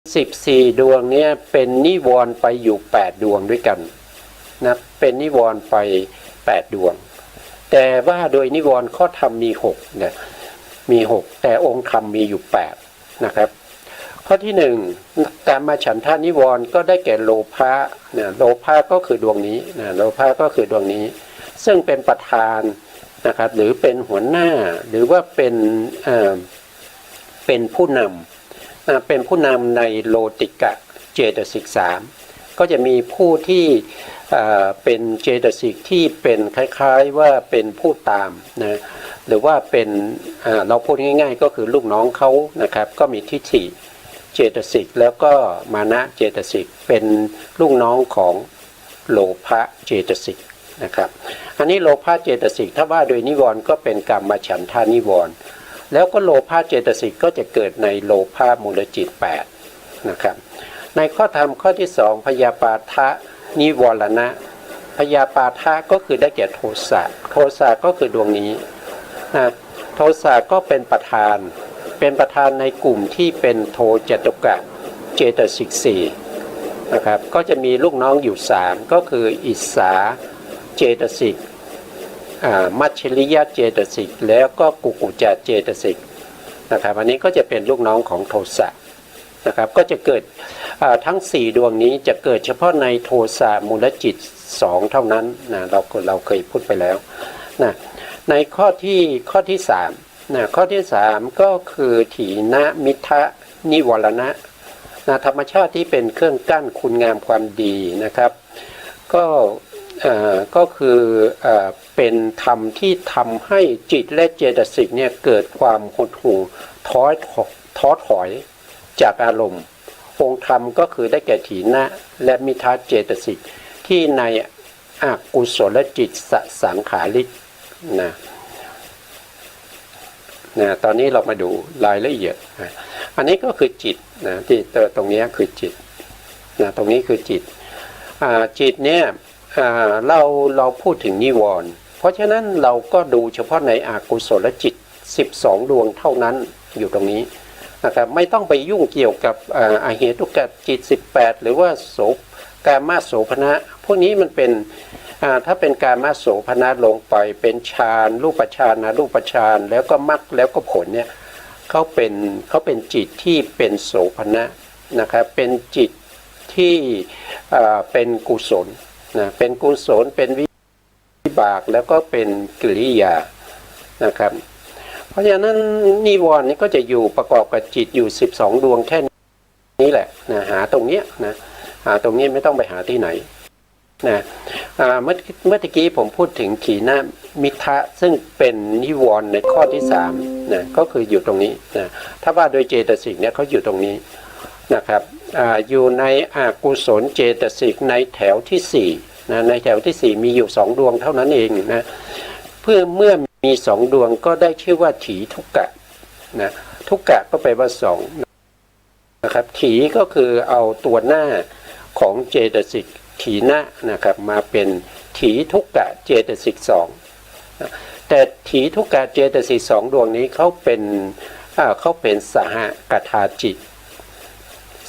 14 ดวงเนี่ยเป็นนิวรณ์ไปอยู่8 ดวงด้วยกันนะเป็นนิวรณ์ไป8 ดวงแต่ว่าโดยนิวรณ์ข้อธรรมมี6นะมี6แต่องค์ธรรมมีอยู่8นะครับข้อที่1การมาฉันทานิวรณ์ก็ได้แก่โลภะนะโลภะก็คือดวงนี้นะโลภะก็คือดวงนี้ซึ่งเป็นประธานนะครับหรือเป็นหัวหน้าหรือว่าเป็นผู้นำเป็นผู้นำในโลติกะเจตสิก3ก็จะมีผู้ที่เป็นเจตสิกที่เป็นคล้ายๆว่าเป็นผู้ตามนะหรือว่าเป็นเราพูดง่ายๆก็คือลูกน้องเขานะครับก็มีทิฏฐิเจตสิกแล้วก็มานะเจตสิกเป็นลูกน้องของโลภะเจตสิกนะครับอันนี้โลภะเจตสิกถ้าว่าโดยนิวรณ์ก็เป็นกรรมฉันทานิวรณ์แล้วก็โลภะเจตสิกก็จะเกิดในโลภะมูลจิต8นะครับในข้อธรรมข้อที่2พยาปาทะนิวรณะพยาปาทะก็คือได้แก่โทสะโทสะก็คือดวงนี้นะโทสะก็เป็นประธานในกลุ่มที่เป็นโทจตุกะเจตสิก4นะครับก็จะมีลูกน้องอยู่3ก็คืออิสาเจตสิกมัชฌริยเจตสิกแล้วก็กุกุจจะเจตสิกนะครับอันนี้ก็จะเป็นลูกน้องของโทสะนะครับก็จะเกิดทั้ง4ดวงนี้จะเกิดเฉพาะในโทสะมูลจิต2เท่านั้นนะเราเคยพูดไปแล้วนะในข้อที่3นะข้อที่3ก็คือถีนมิทะนิวรณะนะธรรมชาติที่เป็นเครื่องกั้นคุณงามความดีนะครับก็คือเป็นธรรมที่ทำให้จิตและเจตสิกเนี่ยเกิดความหดหู่ท้อถอยจากอารมณ์องค์ธรรมก็คือได้แก่ถีนะและมิทะเจตสิกที่ในอกุศลจิตสังขาริกนะตอนนี้เรามาดูรายละเอียดอันนี้ก็คือจิตนะที่ตรงนี้คือจิตนะตรงนี้คือจิตจิตเนี่ยเราพูดถึงนิวรณ์เพราะฉะนั้นเราก็ดูเฉพาะในอกุศลจิต12 ดวงเท่านั้นอยู่ตรงนี้นะครับไม่ต้องไปยุ่งเกี่ยวกับอเหตุกะจิต18หรือว่ากามโสภณะพวกนี้มันเป็นถ้าเป็นกามโสภณะลงไปเป็นฌานรูปฌานนะรูปฌานแล้วก็มรรคแล้วก็ผลเนี่ยเขาเป็นจิตที่เป็นโสภณะนะครับเป็นจิตที่เป็นกุศลนะเป็นกุศลเป็นวิบากแล้วก็เป็นกิริยานะครับเพราะฉะนั้นนิวรณ์นี้ก็จะอยู่ประกอบกับจิตอยู่12 ดวงแค่นี้แหละนะหาตรงเนี้ยนะหาตรงนี้ไม่ต้องไปหาที่ไหนนะเมื่อกี้ผมพูดถึงถีนมิทะซึ่งเป็นนิวรณ์ในข้อที่3นะก็คืออยู่ตรงนี้นะถ้าว่าโดยเจตสิกเนี่ยเขาอยู่ตรงนี้นะครับอยู่ในอกุศลเจตสิกในแถวที่4นะในแถวที่4มีอยู่2 ดวงเท่านั้นเองนะเมื่อมี2 ดวงก็ได้ชื่อว่าถีทุกกะนะทุกกะก็แปลว่า2นะครับถีก็คือเอาตัวหน้าของเจตสิกถีนะนะครับมาเป็นถีทุกกะเจตสิก2แต่ถีทุกกะเจตสิก2 ดวงนี้เขาเป็นสหกถาจิต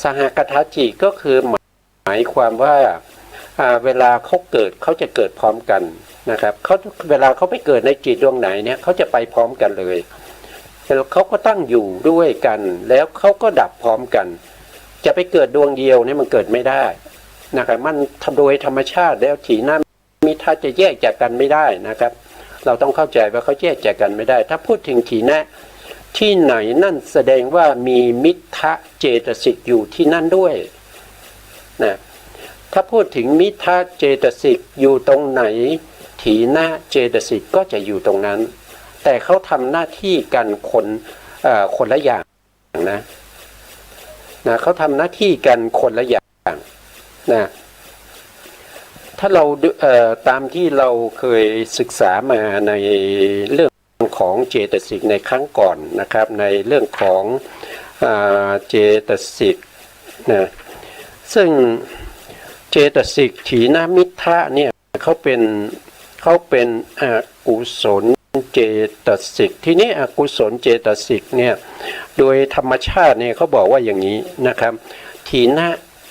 สหกถาจิตก็คือหมายความว่าเวลาเขาเกิดเขาจะเกิดพร้อมกันนะครับเวลาเขาไปเกิดในจิตดวงไหนเนี่ยเขาจะไปพร้อมกันเลยแล้วเขาก็ตั้งอยู่ด้วยกันแล้วเขาก็ดับพร้อมกันจะไปเกิดดวงเดียวเนี่ยมันเกิดไม่ได้นะครับมันโดยธรรมชาติแล้วถีนมิทะจะแยกจากกันไม่ได้นะครับเราต้องเข้าใจว่าเขาแยกจากกันไม่ได้ถ้าพูดถึงถีนะที่ไหนนั่นแสดงว่ามีมิทะเจตสิกอยู่ที่นั่นด้วยนะถ้าพูดถึงมิทะเจตสิกอยู่ตรงไหนถีนะเจตสิกก็จะอยู่ตรงนั้นแต่เขาทำหน้าที่กันคนละอย่างนะเขาทำหน้าที่กันคนละอย่างนะถ้าเราตามที่เราเคยศึกษามาในเรื่องของเจตสิกในครั้งก่อนนะครับในเรื่องของเจตสิกนะซึ่งเจตสิกถีนมิทะเนี่ยเขาเป็นอกุศล เจตสิกทีนี้อกุศลเจตสิกเนี่ยโดยธรรมชาติเนี่ยเขาบอกว่าอย่างนี้นะครับถีนะ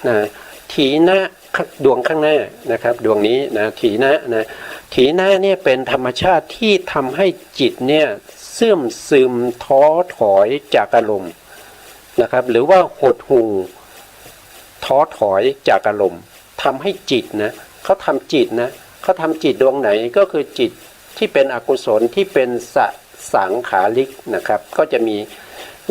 นะถีนะดวงข้างหน้านะครับดวงนี้นะถีนะนะถีนะเนี่ยเป็นธรรมชาติที่ทำให้จิตเนี่ยเสื่อมซึมท้อถอยจากอารมณ์นะครับหรือว่าหดหู่ท้อถอยจากอารมณ์ทำให้จิตนะเขาทำจิตนะเขาทำจิตดวงไหนก็คือจิตที่เป็นอกุศลที่เป็นสังขาริกนะครับก็จะ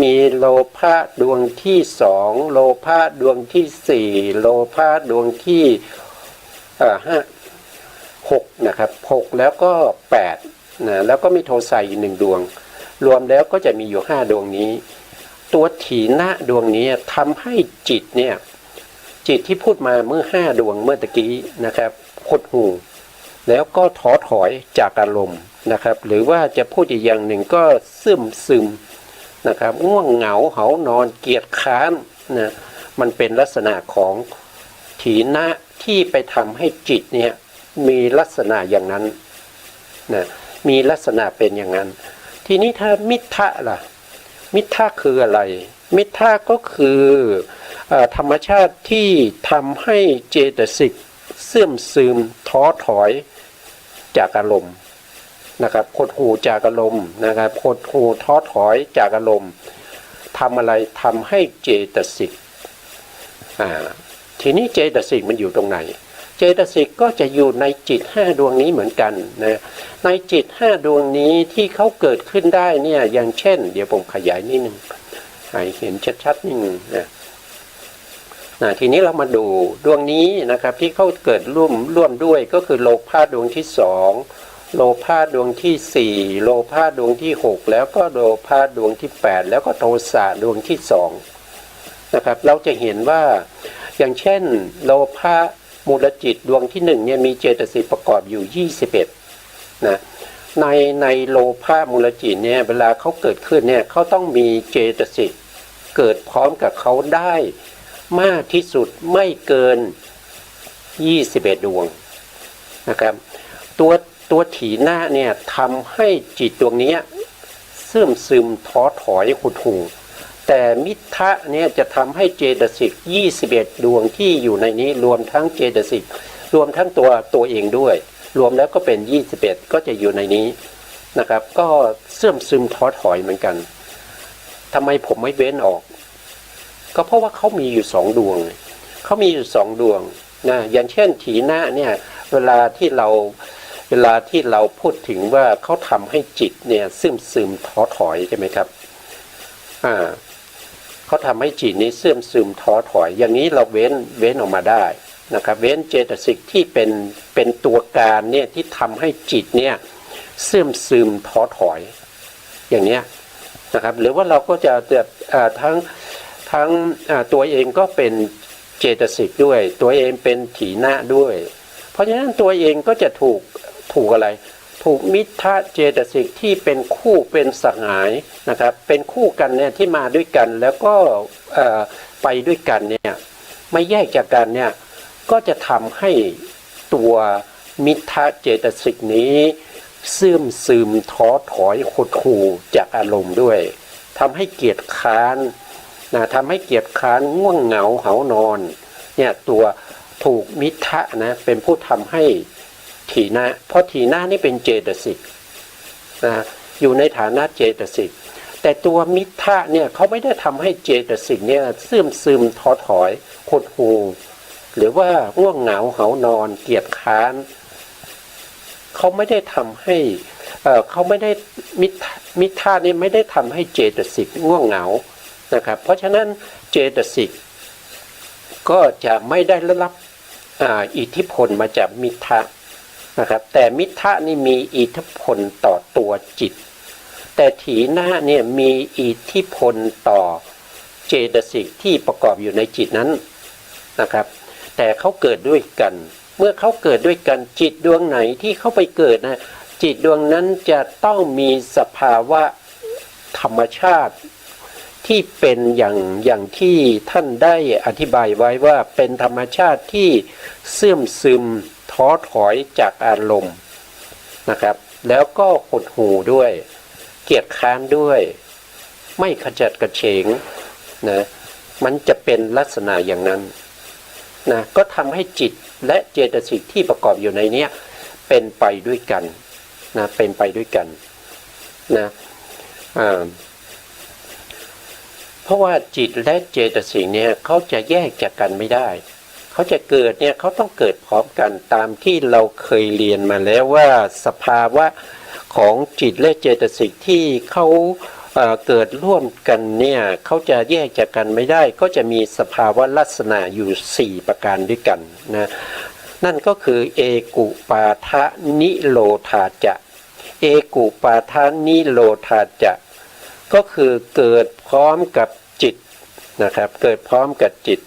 มีโลภะดวงที่สองโลภะดวงที่สี่โลภะดวงที่6นะครับ6แล้วก็8นะแล้วก็มีโทสะอีก1ดวงรวมแล้วก็จะมีอยู่5ดวงนี้ตัวถีนะดวงนี้ทำให้จิตเนี่ยจิตที่พูดมาเมื่อ5ดวงเมื่อตะกี้นะครับหดหู่แล้วก็ท้อถอยจากอารมณ์นะครับหรือว่าจะพูดอีกอย่างหนึ่งก็ซึมนะครับง่วงเหงาเหานอนเกียจค้านนะมันเป็นลักษณะของถีนะที่ไปทำให้จิตเนี่ยมีลักษณะอย่างนั้นนะมีลักษณะเป็นอย่างนั้นทีนี้ถ้ามิทธะล่ะมิทธะคืออะไรมิทธะก็คือธรรมชาติที่ทำให้เจตสิกเสื่อมซึมท้อถอยจากอารมณ์นะครับหดหู่จากอารมณ์นะครับหดหู่ท้อถอยจากอารมณ์ทำอะไรทำให้เจตสิกทีนี้เจตสิกมันอยู่ตรงไหนเจตสิกก็จะอยู่ในจิต5ดวงนี้เหมือนกันนะในจิต5ดวงนี้ที่เขาเกิดขึ้นได้เนี่ยอย่างเช่นเดี๋ยวผมขยายนิดนึงให้เห็นชัดๆนิดนึงนะทีนี้เรามาดูดวงนี้นะครับที่เขาเกิดร่วมด้วยก็คือโลภะดวงที่2โลภะดวงที่4โลภะดวงที่6แล้วก็โลภะดวงที่8แล้วก็โทสะดวงที่2นะครับเราจะเห็นว่าอย่างเช่นโลภะมูลจิตดวงที่1เนี่ยมีเจตสิกประกอบอยู่21นะในโลภะมูลจิตเนี่ยเวลาเขาเกิดขึ้นเนี่ยเขาต้องมีเจตสิกเกิดพร้อมกับเขาได้มากที่สุดไม่เกิน21ดวงนะครับตัวถีนะเนี่ยทำให้จิตดวงนี้เสื่อมซึมท้อถอยหดหู่แต่มิทธะเนี่ยจะทำให้เจตสิก21ดวงที่อยู่ในนี้รวมทั้งเจตสิกรวมทั้งตัวเองด้วยรวมแล้วก็เป็น21ก็จะอยู่ในนี้นะครับก็เสื่อมซึมท้อถอยเหมือนกันทำไมผมไม่เว้นออกก็เพราะว่าเขามีอยู่2ดวงเขามีอยู่2ดวงนะอย่างเช่นถีนะเนี่ยเวลาที่เราพูดถึงว่าเขาทำให้จิตเนี่ยซึมท้อถอยใช่ไหมครับเขาทำให้จิตนี้เสื่อมซึมท้อถอยอย่างนี้เราเว้นออกมาได้นะครับเว้นเจตสิกที่เป็นตัวการเนี่ยที่ทำให้จิตเนี่ยเสื่อมซึมท้อถอยอย่างเนี้ยนะครับหรือว่าเราก็จะทั้งตัวเองก็เป็นเจตสิกด้วยตัวเองเป็นถีนะด้วยเพราะฉะนั้นตัวเองก็จะถูกอะไรถูกมิทธะเจตสิกที่เป็นคู่เป็นสหายนะครับเป็นคู่กันเนี่ยที่มาด้วยกันแล้วก็ไปด้วยกันเนี่ยไม่แยกจากกันเนี่ยก็จะทำให้ตัวมิทธะเจตสิกนี้เสื่อมซึมท้อถอยหดหู่จากอารมณ์ด้วยทำให้เกียจค้านนะทำให้เกียจค้านง่วงเหงาเหานอนเนี่ยตัวถูกมิทธะนะเป็นผู้ทำให้ถีนะเพราะถีนะนี่เป็นเจตสิกนะอยู่ในฐานะเจตสิกแต่ตัวมิทธะเนี่ยเขาไม่ได้ทำให้เจตสิกเนี่ยเสื่อมซึมท้อถอยหดหู่หรือว่าง่วงเหงาเหานอนเกียจค้านเขาไม่ได้ทำให้เขาไม่ได้มิทธะนี่ไม่ได้ทำให้เจตสิกง่วงเหงานะครับเพราะฉะนั้นเจตสิกก็จะไม่ได้รับอิทธิพลมาจากมิทธะนะครับแต่มิทธะนี่มีอิทธิพลต่อตัวจิตแต่ถีนะเนี่ยมีอิทธิพลต่อเจตสิกที่ประกอบอยู่ในจิตนั้นนะครับแต่เขาเกิดด้วยกันเมื่อเขาเกิดด้วยกันจิตดวงไหนที่เขาไปเกิดนะจิตดวงนั้นจะต้องมีสภาวะธรรมชาติที่เป็นอย่างที่ท่านได้อธิบายไว้ว่าเป็นธรรมชาติที่เสื่อมซึมท้อถอยจากอารมณ์นะครับ แล้วก็หดหู่ด้วยเกียจค้านด้วยไม่ขจัดกระเฉงนะมันจะเป็นลักษณะอย่างนั้นนะก็ทำให้จิตและเจตสิกที่ประกอบอยู่ในเนี้ยเป็นไปด้วยกันนะเป็นไปด้วยกันนะเพราะว่าจิตและเจตสิกเนี่ยเขาจะแยกจากกันไม่ได้เขาจะเกิดเนี่ยเขาต้องเกิดพร้อมกันตามที่เราเคยเรียนมาแล้วว่าสภาวะของจิตและเจตสิกที่เขาเกิดร่วมกันเนี่ยเขาจะแยกจากกันไม่ได้ก็จะมีสภาวะลักษณะอยู่4ประการด้วยกันนะนั่นก็คือเอกุปาทะนิโรธาจะเอกุปาทะนิโรธาจะก็คือเกิดพร้อมกับจิตนะครับเกิดพร้อมกับจิต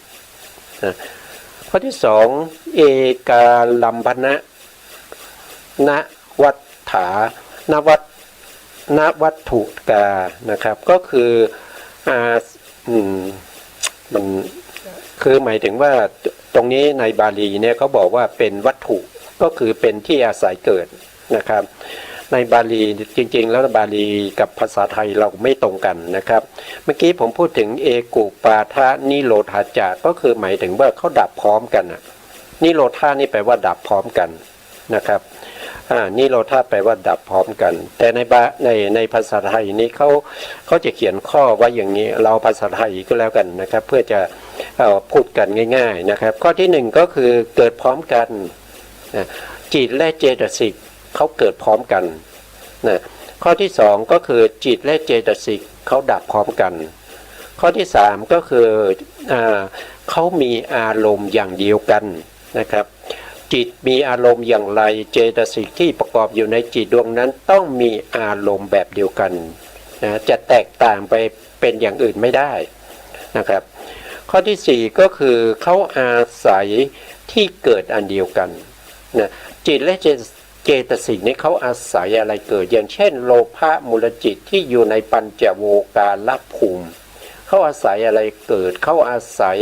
นะข้อที่2เอกาลัมพนะณวัฏฐานวัตถุกานะครับก็คือมันคือหมายถึงว่าตรงนี้ในบาลีเนี่ยเขาบอกว่าเป็นวัตถุก็คือเป็นที่อาศัยเกิดนะครับในบาลีจริงๆแล้วบาลีกับภาษาไทยเราไม่ตรงกันนะครับเมื่อกี้ผมพูดถึงเอกุปาทะนิโรธาจะก็คือหมายถึงว่าเขาดับพร้อมกันนิโรธานี่แปลว่าดับพร้อมกันนะครับนิโรธาแปลว่าดับพร้อมกันแต่ในภาษาไทยนี้เขาจะเขียนข้อไว้อย่างนี้เราภาษาไทยก็แล้วกันนะครับเพื่อจะพูดกันง่ายๆนะครับข้อที่1ก็คือเกิดพร้อมกันจิตและเจตสิกเขาเกิดพร้อมกันนะข้อที่2ก็คือจิตและเจตสิกเขาดับพร้อมกันข้อที่3ก็คือเขามีอารมณ์อย่างเดียวกันนะครับจิตมีอารมณ์อย่างไรเจตสิกที่ประกอบอยู่ในจิตดวงนั้นต้องมีอารมณ์แบบเดียวกันนะจะแตกต่างไปเป็นอย่างอื่นไม่ได้นะครับข้อที่4ก็คือเขาอาศัยที่เกิดอันเดียวกันนะจิตและเจตสิกนี้เขาอาศัยอะไรเกิดอย่างเช่นโลภะมูลจิตที่อยู่ในปัญจโวการภูมิเขาอาศัยอะไรเกิดเขาอาศัย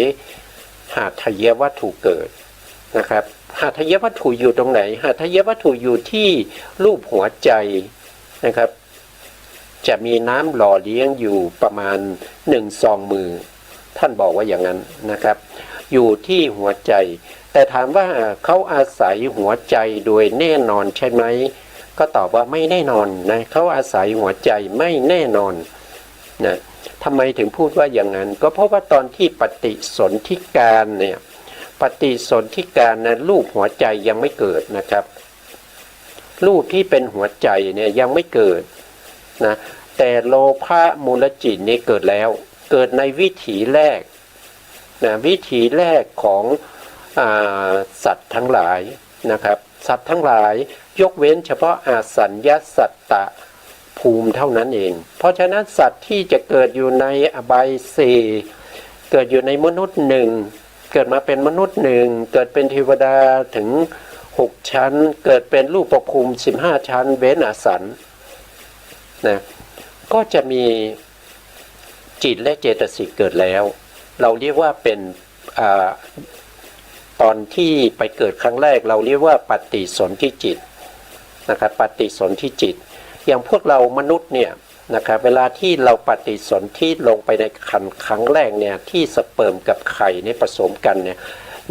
หาทายวัตถุเกิดนะครับหาทายวัตถุอยู่ตรงไหนหาทายวัตถุอยู่ที่รูปหัวใจนะครับจะมีน้ำหล่อเลี้ยงอยู่ประมาณ1 ซองมือท่านบอกว่าอย่างนั้นนะครับอยู่ที่หัวใจแต่ถามว่าเขาอาศัยหัวใจโดยแน่นอนใช่ไหมก็ตอบว่าไม่แน่นอนนะเขาอาศัยหัวใจไม่แน่นอนนะทำไมถึงพูดว่าอย่างนั้นก็เพราะว่าตอนที่ปฏิสนธิการเนี่ยปฏิสนธิการนะรูปหัวใจยังไม่เกิดนะครับรูปที่เป็นหัวใจเนี่ยยังไม่เกิดนะแต่โลภะมูลจิตนี่เกิดแล้วเกิดในวิถีแรกนะวิถีแรกของสัตว์ทั้งหลายนะครับสัตว์ทั้งหลายยกเว้นเฉพาะอาสัญญสัตตะภูมิเท่านั้นเองเพราะฉะนั้นสัตว์ที่จะเกิดอยู่ในอบาย4เกิดอยู่ในมนุษย์1เกิดมาเป็นมนุษย์1เกิดเป็นเทวดาถึง6ชั้นเกิดเป็นรูปภูมิ15ชั้นเว้นอสันนะก็จะมีจิตและเจตสิกเกิดแล้วเราเรียกว่าเป็นตอนที่ไปเกิดครั้งแรกเราเรียกว่าปฏิสนธิจิตนะครับปฏิสนธิจิตอย่างพวกเรามนุษย์เนี่ยนะครับเวลาที่เราปฏิสนธิลงไปในครั้งแรกเนี่ยที่สเปิร์มกับไข่เนี่ยผสมกันเนี่ย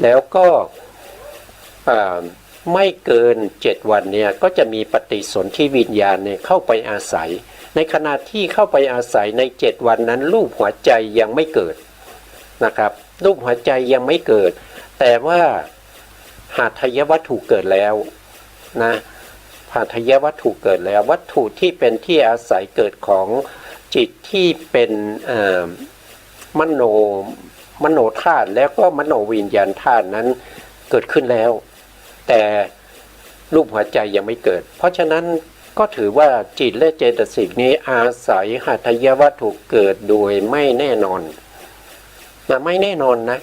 แล้วก็ไม่เกิน7 วันเนี่ยก็จะมีปฏิสนธิวิญญาณเนี่ยเข้าไปอาศัยในขณะที่เข้าไปอาศัยใน7 วันนั้นรูปหัวใจยังไม่เกิดนะครับรูปหัวใจยังไม่เกิดแต่ว่าหาทายวัตถุเกิดแล้วนะหาทายวัตถุเกิดแล้ววัตถุที่เป็นที่อาศัยเกิดของจิตที่เป็นมโนธาตุแล้วก็มโนวิญญาณธาตุนั้นเกิดขึ้นแล้วแต่รูปหัวใจยังไม่เกิดเพราะฉะนั้นก็ถือว่าจิตและเจตสิกนี้อาศัยหาทายวัตถุเกิดโดยไม่แน่นอนนะไม่แน่นอนนะ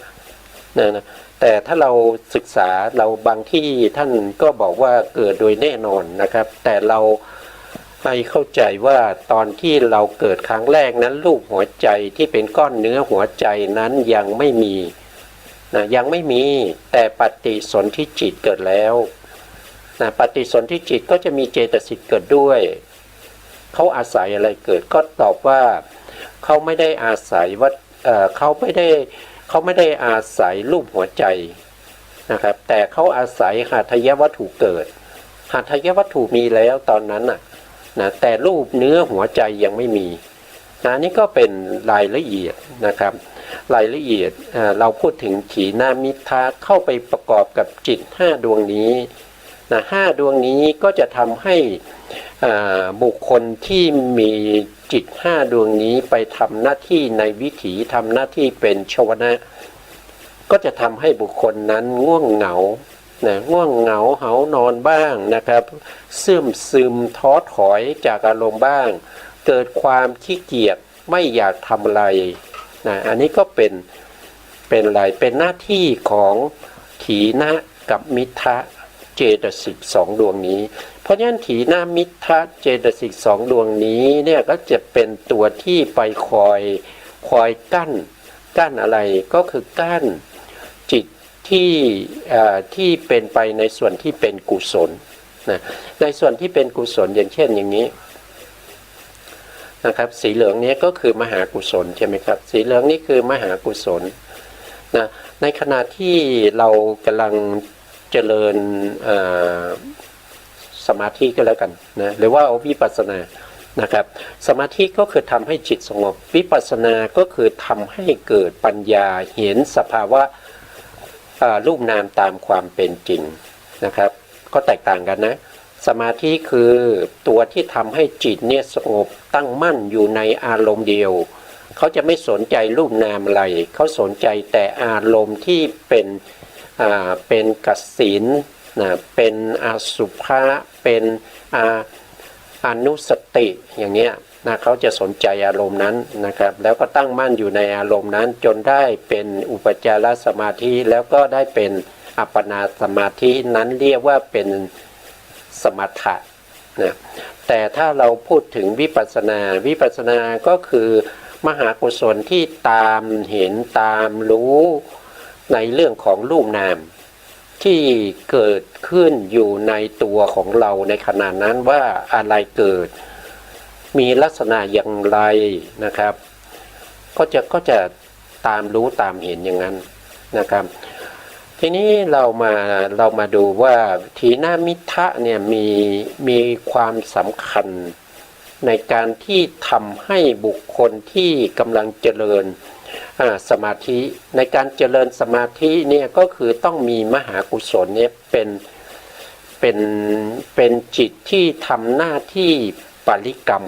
แต่ถ้าเราศึกษาเราบางที่ท่านก็บอกว่าเกิดโดยแน่นอนนะครับแต่เราให้เข้าใจว่าตอนที่เราเกิดครั้งแรกนั้นรูปหัวใจที่เป็นก้อนเนื้อหัวใจนั้นยังไม่มีนะยังไม่มีแต่ปฏิสนธิจิตเกิดแล้ว นะปฏิสนธิจิตก็จะมีเจตสิกเกิดด้วยเขาอาศัยอะไรเกิดก็ตอบว่าเขาไม่ได้อาศัยว่าเขาไม่ได้อาศัยรูปหัวใจนะครับแต่เขาอาศัยหาทายวัตถุเกิดหาทายวัตถุมีแล้วตอนนั้นนะแต่รูปเนื้อหัวใจยังไม่มีนี่ก็เป็นรายละเอียดนะครับรายละเอียดเราพูดถึงขีณามิทธะเข้าไปประกอบกับจิต5ดวงนี้5ดวงนี้ก็จะทำให้บุคคลที่มีจิต5ดวงนี้ไปทำหน้าที่ในวิถีทำหน้าที่เป็นชวนะก็จะทำให้บุคคลนั้นง่วงเหงาง่วงเหงาเหานอนบ้างนะครับซึมท้อถอยจากอารมณ์บ้างเกิดความขี้เกียจไม่อยากทำอะไรอันนี้ก็เป็นอะไรเป็นหน้าที่ของถีนะกับมิทธะเจตสิก2ดวงนี้เพราะฉะนั้นถีนะมิทธะเจตสิก2ดวงนี้เนี่ยก็จะเป็นตัวที่ไปคอยกั้นอะไรก็คือกั้นจิตที่เป็นไปในส่วนที่เป็นกุศลในส่วนที่เป็นกุศลอย่างเช่นอย่างนี้นะครับสีเหลืองนี้ก็คือมหากุศลใช่ไหมครับสีเหลืองนี่คือมหากุศลในขณะที่เรากำลังเจริญสมาธิก็แล้วกันหรือว่าวิปัสสนานะครับสมาธิก็คือทำให้จิตสงบวิปัสสนาก็คือทำให้เกิดปัญญาเห็นสภาวะรูปนามตามความเป็นจริงนะครับก็แตกต่างกันนะสมาธิคือตัวที่ทำให้จิตเนี่ยสงบตั้งมั่นอยู่ในอารมณ์เดียวเขาจะไม่สนใจรูปนามอะไรเขาสนใจแต่อารมณ์ที่เป็นกสิณเป็นอสุภะเป็นอนุสติอย่างเนี้ยเขาจะสนใจอารมณ์นั้นนะครับแล้วก็ตั้งมั่นอยู่ในอารมณ์นั้นจนได้เป็นอุปจารสมาธิแล้วก็ได้เป็นอัปปนาสมาธินั้นเรียกว่าเป็นสมถะแต่ถ้าเราพูดถึงวิปัสสนาก็คือมหากุศลที่ตามเห็นตามรู้ในเรื่องของรูปนามที่เกิดขึ้นอยู่ในตัวของเราในขณะนั้นว่าอะไรเกิดมีลักษณะอย่างไรนะครับก็จะตามรู้ตามเห็นอย่างนั้นนะครับทีนี้เรามาดูว่าถีนมิทธะเนี่ยมีความสำคัญในการที่ทำให้บุคคลที่กำลังเจริญสมาธิในการเจริญสมาธิเนี่ยก็คือต้องมีมหากุศลเนี่ยเป็นจิตที่ทำหน้าที่ปริกรรม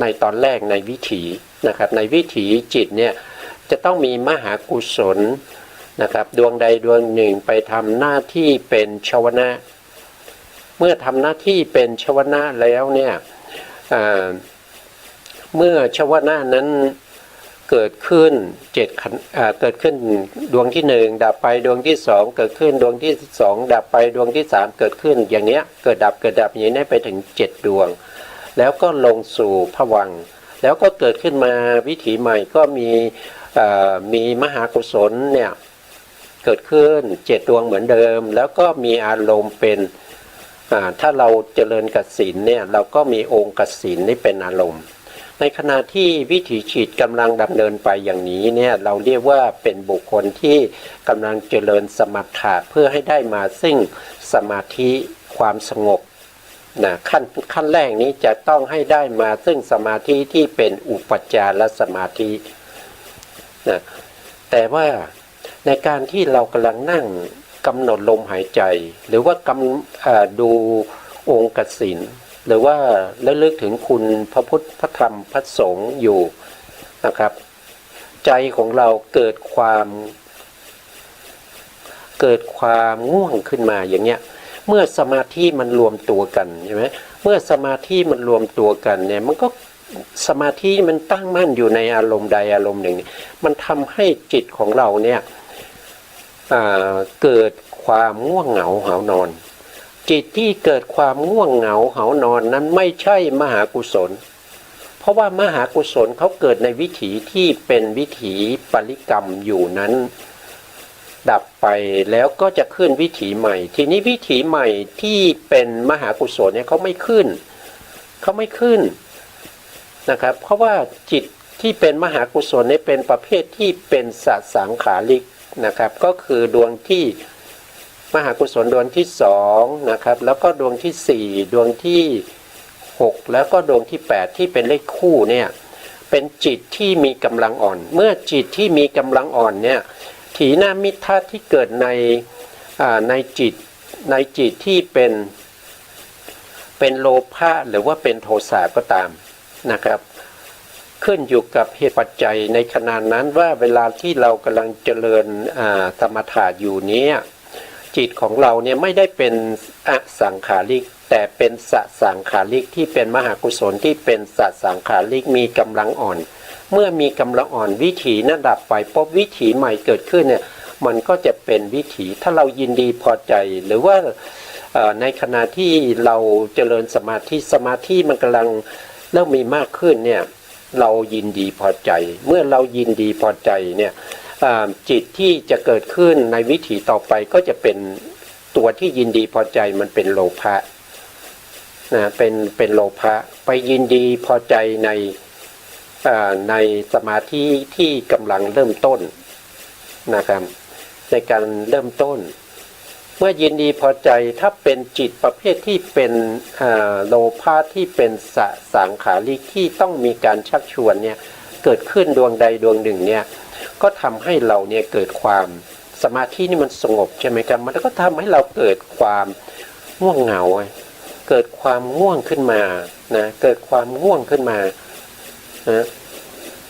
ในตอนแรกในวิถีนะครับในวิถีจิตเนี่ยจะต้องมีมหากุศลนะครับดวงใดดวงหนึ่งไปทำหน้าที่เป็นชวนะเมื่อทำหน้าที่เป็นชวนะแล้วเนี่ยเมื่อชวนะนั้นเกิดขึ้นเกิดขึ้นดวงที่1ดับไปดวงที่2เกิดขึ้นดวงที่2ดับไปดวงที่3เกิดขึ้นอย่างเนี้ยเกิดดับอย่างนี้ไปถึง7ดวงแล้วก็ลงสู่ภวังค์แล้วก็เกิดขึ้นมาวิถีใหม่ก็มีมหากุศลเนี่ยเกิดขึ้น7ดวงเหมือนเดิมแล้วก็มีอารมณ์เป็นถ้าเราเจริญกสิณเนี่ยเราก็มีองค์กสิณนี่เป็นอารมณ์ในขณะที่วิถีจิตกำลังดำเนินไปอย่างนี้เนี่ยเราเรียกว่าเป็นบุคคลที่กำลังเจริญสมถะเพื่อให้ได้มาซึ่งสมาธิความสงบขั้นแรกนี้จะต้องให้ได้มาซึ่งสมาธิที่เป็นอุปจารสมาธิแต่ว่าในการที่เรากำลังนั่งกำหนดลมหายใจหรือว่าดูองค์กสิณหรือว่าระลึกถึงคุณพระพุทธพระธรรมพระสงฆ์อยู่นะครับใจของเราเกิดความง่วงขึ้นมาอย่างเงี้ยเมื่อสมาธิมันรวมตัวกันใช่ไหมเมื่อสมาธิมันรวมตัวกันเนี่ยมันก็สมาธิมันตั้งมั่นอยู่ในอารมณ์ใดอารมณ์หนึ่งมันทำให้จิตของเราเนี่ยเกิดความง่วงเหงาหานอนจิตที่เกิดความง่วงเหงาหานอนนั้นไม่ใช่มหากุศลเพราะว่ามหากุศลเขาเกิดในวิถีที่เป็นวิถีปริกรรมอยู่นั้น ดับไปแล้วก็จะขึ้นวิถีใหม่ ทีนี้วิถีใหม่ที่เป็นมหากุศลเนี่ยเขาไม่ขึ้นนะครับเพราะว่าจิตที่เป็นมหากุศลเนี่ยเป็นประเภทที่เป็นสังขาริกนะครับก็คือดวงที่มหากุศลดวงที่2นะครับแล้วก็ดวงที่4ดวงที่6แล้วก็ดวงที่8ที่เป็นเลขคู่เนี่ยเป็นจิตที่มีกำลังอ่อนเมื่อจิตที่มีกำลังอ่อนเนี่ยถีนมิทธะที่เกิดในจิตที่เป็นโลภะหรือว่าเป็นโทสะก็ตามนะครับขึ้นอยู่กับเหตุปัจจัยในขณะนั้นว่าเวลาที่เรากำลังเจริญสมถะอยู่นี้จิตของเราเนี่ยไม่ได้เป็นอสังขาริกแต่เป็นสังขาริกที่เป็นมหากุศลที่เป็นสังขาริกมีกำลังอ่อนเมื่อมีกำลังอ่อนวิถีนั้นดับไปพบวิถีใหม่เกิดขึ้นเนี่ยมันก็จะเป็นวิถีถ้าเรายินดีพอใจหรือว่าในขณะที่เราเจริญสมาธิมันกำลังเริ่มมีมากขึ้นเนี่ยเรายินดีพอใจเมื่อเรายินดีพอใจเนี่ยจิตที่จะเกิดขึ้นในวิถีต่อไปก็จะเป็นตัวที่ยินดีพอใจมันเป็นโลภะนะเป็นโลภะไปยินดีพอใจในสมาธิที่กำลังเริ่มต้นนะครับในการเริ่มต้นเมื่อยินดีพอใจถ้าเป็นจิตประเภทที่เป็นโลภะที่เป็นสังขาริกที่ต้องมีการชักชวนเนี่ยเกิดขึ้นดวงใดดวงหนึ่งเนี่ยก็ทำให้เราเนี่ยเกิดความสมาธินี่มันสงบใช่ไหมครับมันก็ทำให้เราเกิดความง่วงเหงาเกิดความง่วงขึ้นมานะเกิดความง่วงขึ้นมานะ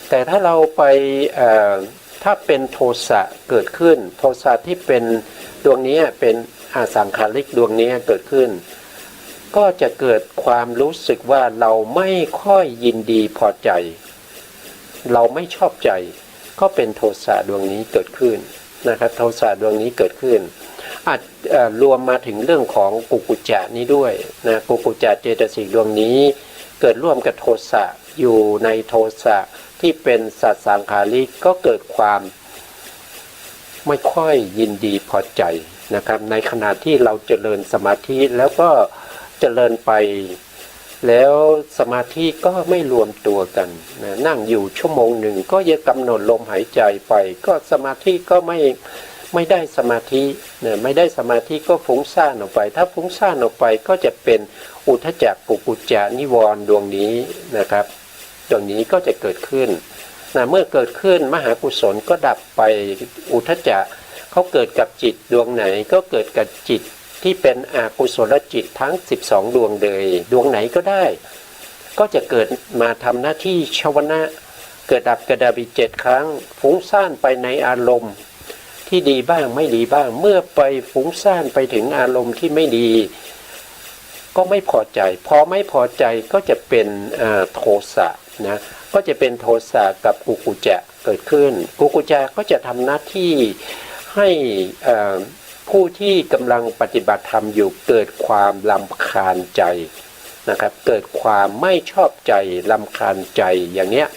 แต่ถ้าเราไปถ้าเป็นโทสะเกิดขึ้นโทสะที่เป็นดวงนี้เป็นอสังขาริกดวงนี้เกิดขึ้นก็จะเกิดความรู้สึกว่าเราไม่ค่อยยินดีพอใจเราไม่ชอบใจก็เป็นโทสะดวงนี้เกิดขึ้นนะครับโทสะดวงนี้เกิดขึ้นอาจรวมมาถึงเรื่องของกุกุจจะนี้ด้วยนะกุกุจจะเจตสิกดวงนี้เกิดร่วมกับโทสะอยู่ในโทสะที่เป็นสังขาริกก็เกิดความไม่ค่อยยินดีพอใจนะครับในขณะที่เราเจริญสมาธิแล้วก็เจริญไปแล้วสมาธิก็ไม่รวมตัวกันนะนั่งอยู่ชั่วโมงหนึ่งก็ยังกำหนดลมหายใจไปก็สมาธิก็ไม่ได้สมาธินะไม่ได้สมาธิก็ฟุ้งซ่านออกไปถ้าฟุ้งซ่านออกไปก็จะเป็นอุทธัจจะกุกุจจะนิวรณ์ดวงนี้นะครับดวงนี้ก็จะเกิดขึ้นนะเมื่อเกิดขึ้นมหากุศลก็ดับไปอุทธัจจะเขาเกิดกับจิตดวงไหนก็เกิดกับจิตที่เป็นอกุศลจิตทั้ง12ดวงเลยดวงไหนก็ได้ก็จะเกิดมาทำหน้าที่ชวนะเกิดดับกระดับอีก7ครั้งฟุ้งซ่านไปในอารมณ์ที่ดีบ้างไม่ดีบ้างเมื่อไปฟุ้งซ่านไปถึงอารมณ์ที่ไม่ดีก็ไม่พอใจพอไม่พอใจก็จะเป็นโทสะนะก็จะเป็นโทสะกับกุกุจจะเกิดขึ้นกุกุจจะก็จะทำหน้าที่ให้ผู้ที่กำลังปฏิบัติธรรมอยู่เกิดความรำคาญใจนะครับเกิดความไม่ชอบใจรำคาญใจอย่างเนี้ย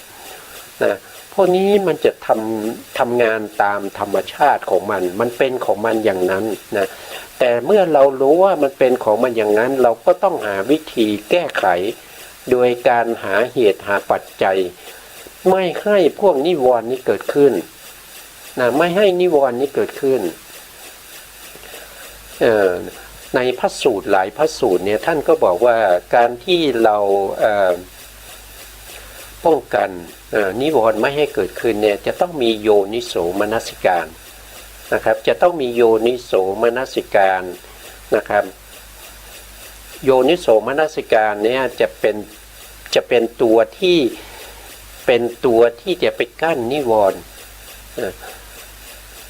นะพวกนี้มันจะทำงานตามธรรมชาติของมันเป็นของมันอย่างนั้นนะแต่เมื่อเรารู้ว่ามันเป็นของมันอย่างนั้นเราก็ต้องหาวิธีแก้ไขโดยการหาเหตุหาปัจจัยไม่ให้พวกนิวรณ์นี้เกิดขึ้นนะไม่ให้นิวรณ์นี้เกิดขึ้นในพระสูตรหลายพระสูตรเนี่ยท่านก็บอกว่าการที่เราป้องกันนิวรณ์ไม่ให้เกิดขึ้นเนี่ยจะต้องมีโยนิโสมนสิการนะครับจะต้องมีโยนิโสมนสิการนะครับโยนิโสมนสิการเนี่ยจะเป็นตัวที่จะไปกั้นนิวรณ์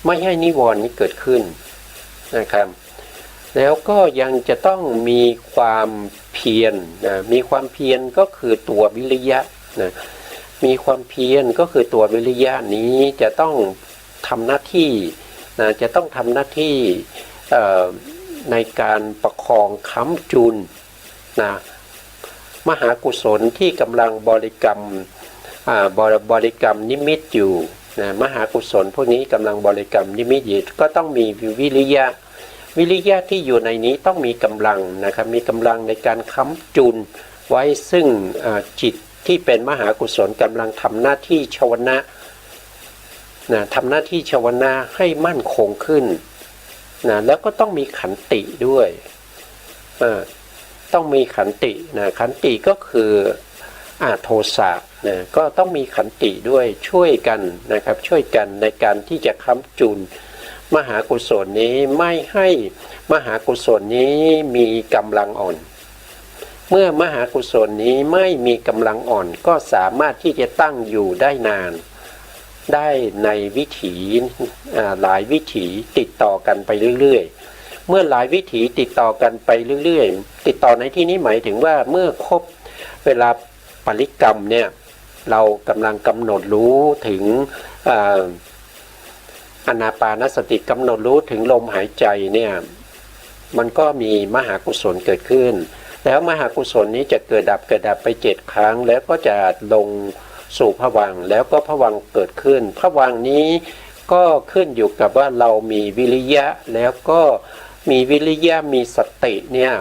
ไม่ให้นิวรณ์นี้เกิดขึ้นนะครับแล้วก็ยังจะต้องมีความเพียรนะมีความเพียรก็คือตัววิริยะนะมีความเพียรก็คือตัววิริยะนี้จะต้องทำหน้าที่นะจะต้องทำหน้าที่ในการประคองค้ำจุนนะมหากุศลที่กำลังบริกรรมนิมิตอยู่ นะมหากุศลพวกนี้กำลังบริกรรมนิมิตอยู่ก็ต้องมีวิริยะที่อยู่ในนี้ต้องมีกำลังนะครับมีกำลังในการค้ำจุนไว้ซึ่งจิตที่เป็นมหากุศลกำลังทำหน้าที่ชวนะทำหน้าที่ชวนะให้มั่นคงขึ้นนะแล้วก็ต้องมีขันติด้วยต้องมีขันตินะขันติก็คือโทสะนะก็ต้องมีขันติด้วยช่วยกันนะครับช่วยกันในการที่จะค้ำจุนมหากุศลนี้ไม่ให้มหากุศลนี้มีกำลังอ่อนเมื่อมหากุศลนี้ไม่มีกำลังอ่อนก็สามารถที่จะตั้งอยู่ได้นานได้ในวิถีหลายวิถีติดต่อกันไปเรื่อยๆเมื่อหลายวิถีติดต่อกันไปเรื่อยๆติดต่อในที่นี้หมายถึงว่าเมื่อครบเวลาปริกรรมเนี่ยเรากำลังกำหนดรู้ถึงอานาปานสติกำหนดรู้ถึงลมหายใจเนี่ยมันก็มีมหากุศลเกิดขึ้นแล้วมหากุศลนี้จะเกิดดับไป7 ครั้งแล้วก็จะลงสู่ภวังค์แล้วก็ภวังค์เกิดขึ้นภวังค์นี้ก็ขึ้นอยู่กับว่าเรามีวิริยะแล้วก็มีวิริยะมีสติเนี่ย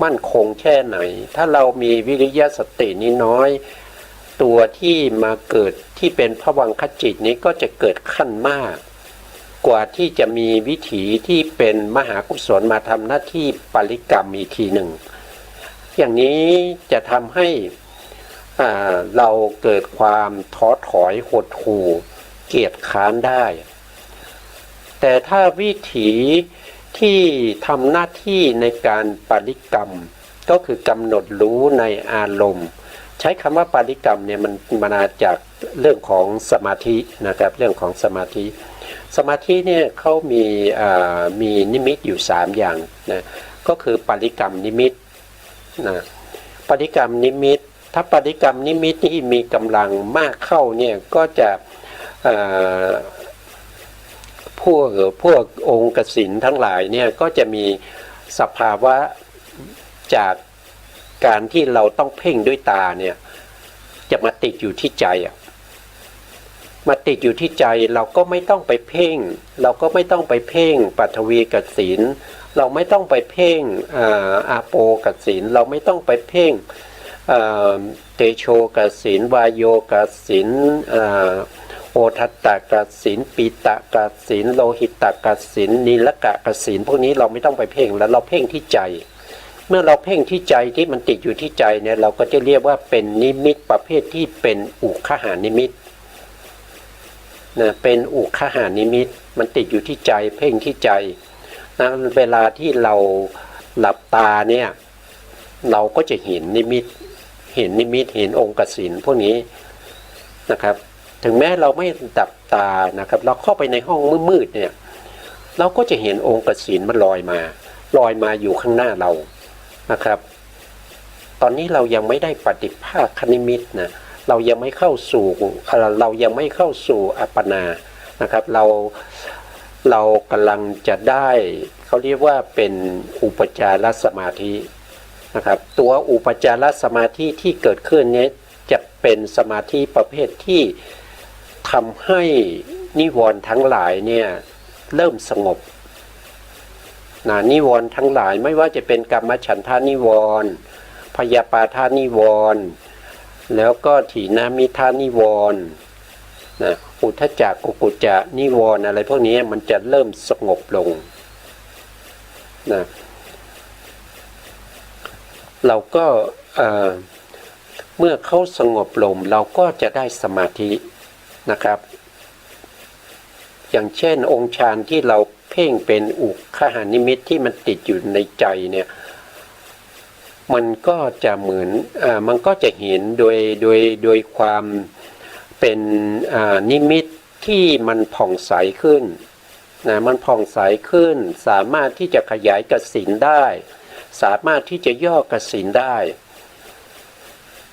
มั่นคงแค่ไหนถ้าเรามีวิริยะสตินี้น้อยตัวที่มาเกิดที่เป็นภวังคจิตนี้ก็จะเกิดขั้นมากกว่าที่จะมีวิถีที่เป็นมหากุศลมาทำหน้าที่ปริกรรมอีกทีหนึ่งอย่างนี้จะทำให้เราเกิดความท้อถอยหดหู่เกียจค้านได้แต่ถ้าวิถีที่ทำหน้าที่ในการปริกรรมก็คือกำหนดรู้ในอารมณ์ใช้คำว่าปริกรรมเนี่ยมันมาจากเรื่องของสมาธินะครับเรื่องของสมาธิเนี่ยเขามีนิมิตอยู่3อย่างนะก็คือปริกรรมนิมิตนะปริกรรมนิมิตถ้าปริกรรมนิมิตที่มีกำลังมากเข้าเนี่ยก็จะพวกองค์กสิณทั้งหลายเนี่ยก็จะมีสภาวะจากการที่เราต้องเพ่งด้วยตาเนี่ยจะมาติดอยู่ที่ใจมาติดอยู่ที่ใจเราก็ไม่ต้องไปเพ่งปัทวีกสิณเราไม่ต้องไปเพ่งอาโปกสิณเราไม่ต้องไปเพ่งเตโชกสิณวายโยกสิณโอทัตตกสิณปีตะกสิณโลหิตกสิณนีลกะกสิณพวกนี้เราไม่ต้องไปเพ่งแล้วเราเพ่งที่ใจเมื่อเราเพ่งที่ใจที่มันติดอยู่ที่ใจเนี่ยเราก็จะเรียกว่าเป็นนิมิตประเภทที่เป็นอุคหานิมิตนะเป็นอุคหานิมิตมันติดอยู่ที่ใจเพ่งที่ใจนะเวลาที่เราหลับตาเนี่ยเราก็จะเห็นนิมิตเห็นองค์กสิณพวกนี้นะครับถึงแม้เราไม่ดับตานะครับเราเข้าไปในห้องมืดๆเนี่ยเราก็จะเห็นองค์กสิณมันลอยมาอยู่ข้างหน้าเรานะครับตอนนี้เรายังไม่ได้ปฏิภาคนิมิตนะเรายังไม่เข้าสู่อัปปนานะครับเรากำลังจะได้เขาเรียกว่าเป็นอุปจารสมาธินะครับตัวอุปจารสมาธิที่เกิดขึ้นนี้จะเป็นสมาธิประเภทที่ทำให้นิวรณ์ทั้งหลายเนี่ยเริ่มสงบนิวรณ์ทั้งหลายไม่ว่าจะเป็นกัมมฉันทานิวรณ์พยาปาทานิวรณ์แล้วก็ถีนามิทานิวรณ์อุทธัจจะกุกุจจะนิวรณ์อะไรพวกนี้มันจะเริ่มสงบลงเราก็เมื่อเขาสงบลงเราก็จะได้สมาธินะครับอย่างเช่นองค์ฌานที่เราเพ่งเป็นอุคหานิมิตที่มันติดอยู่ในใจเนี่ยมันก็จะเหมือนมันก็จะเห็นโดยความเป็นนิมิตที่มันผ่องใสขึ้นมันผ่องใสขึ้นสามารถที่จะขยายกสิณได้สามารถที่จะย่อกสิณได้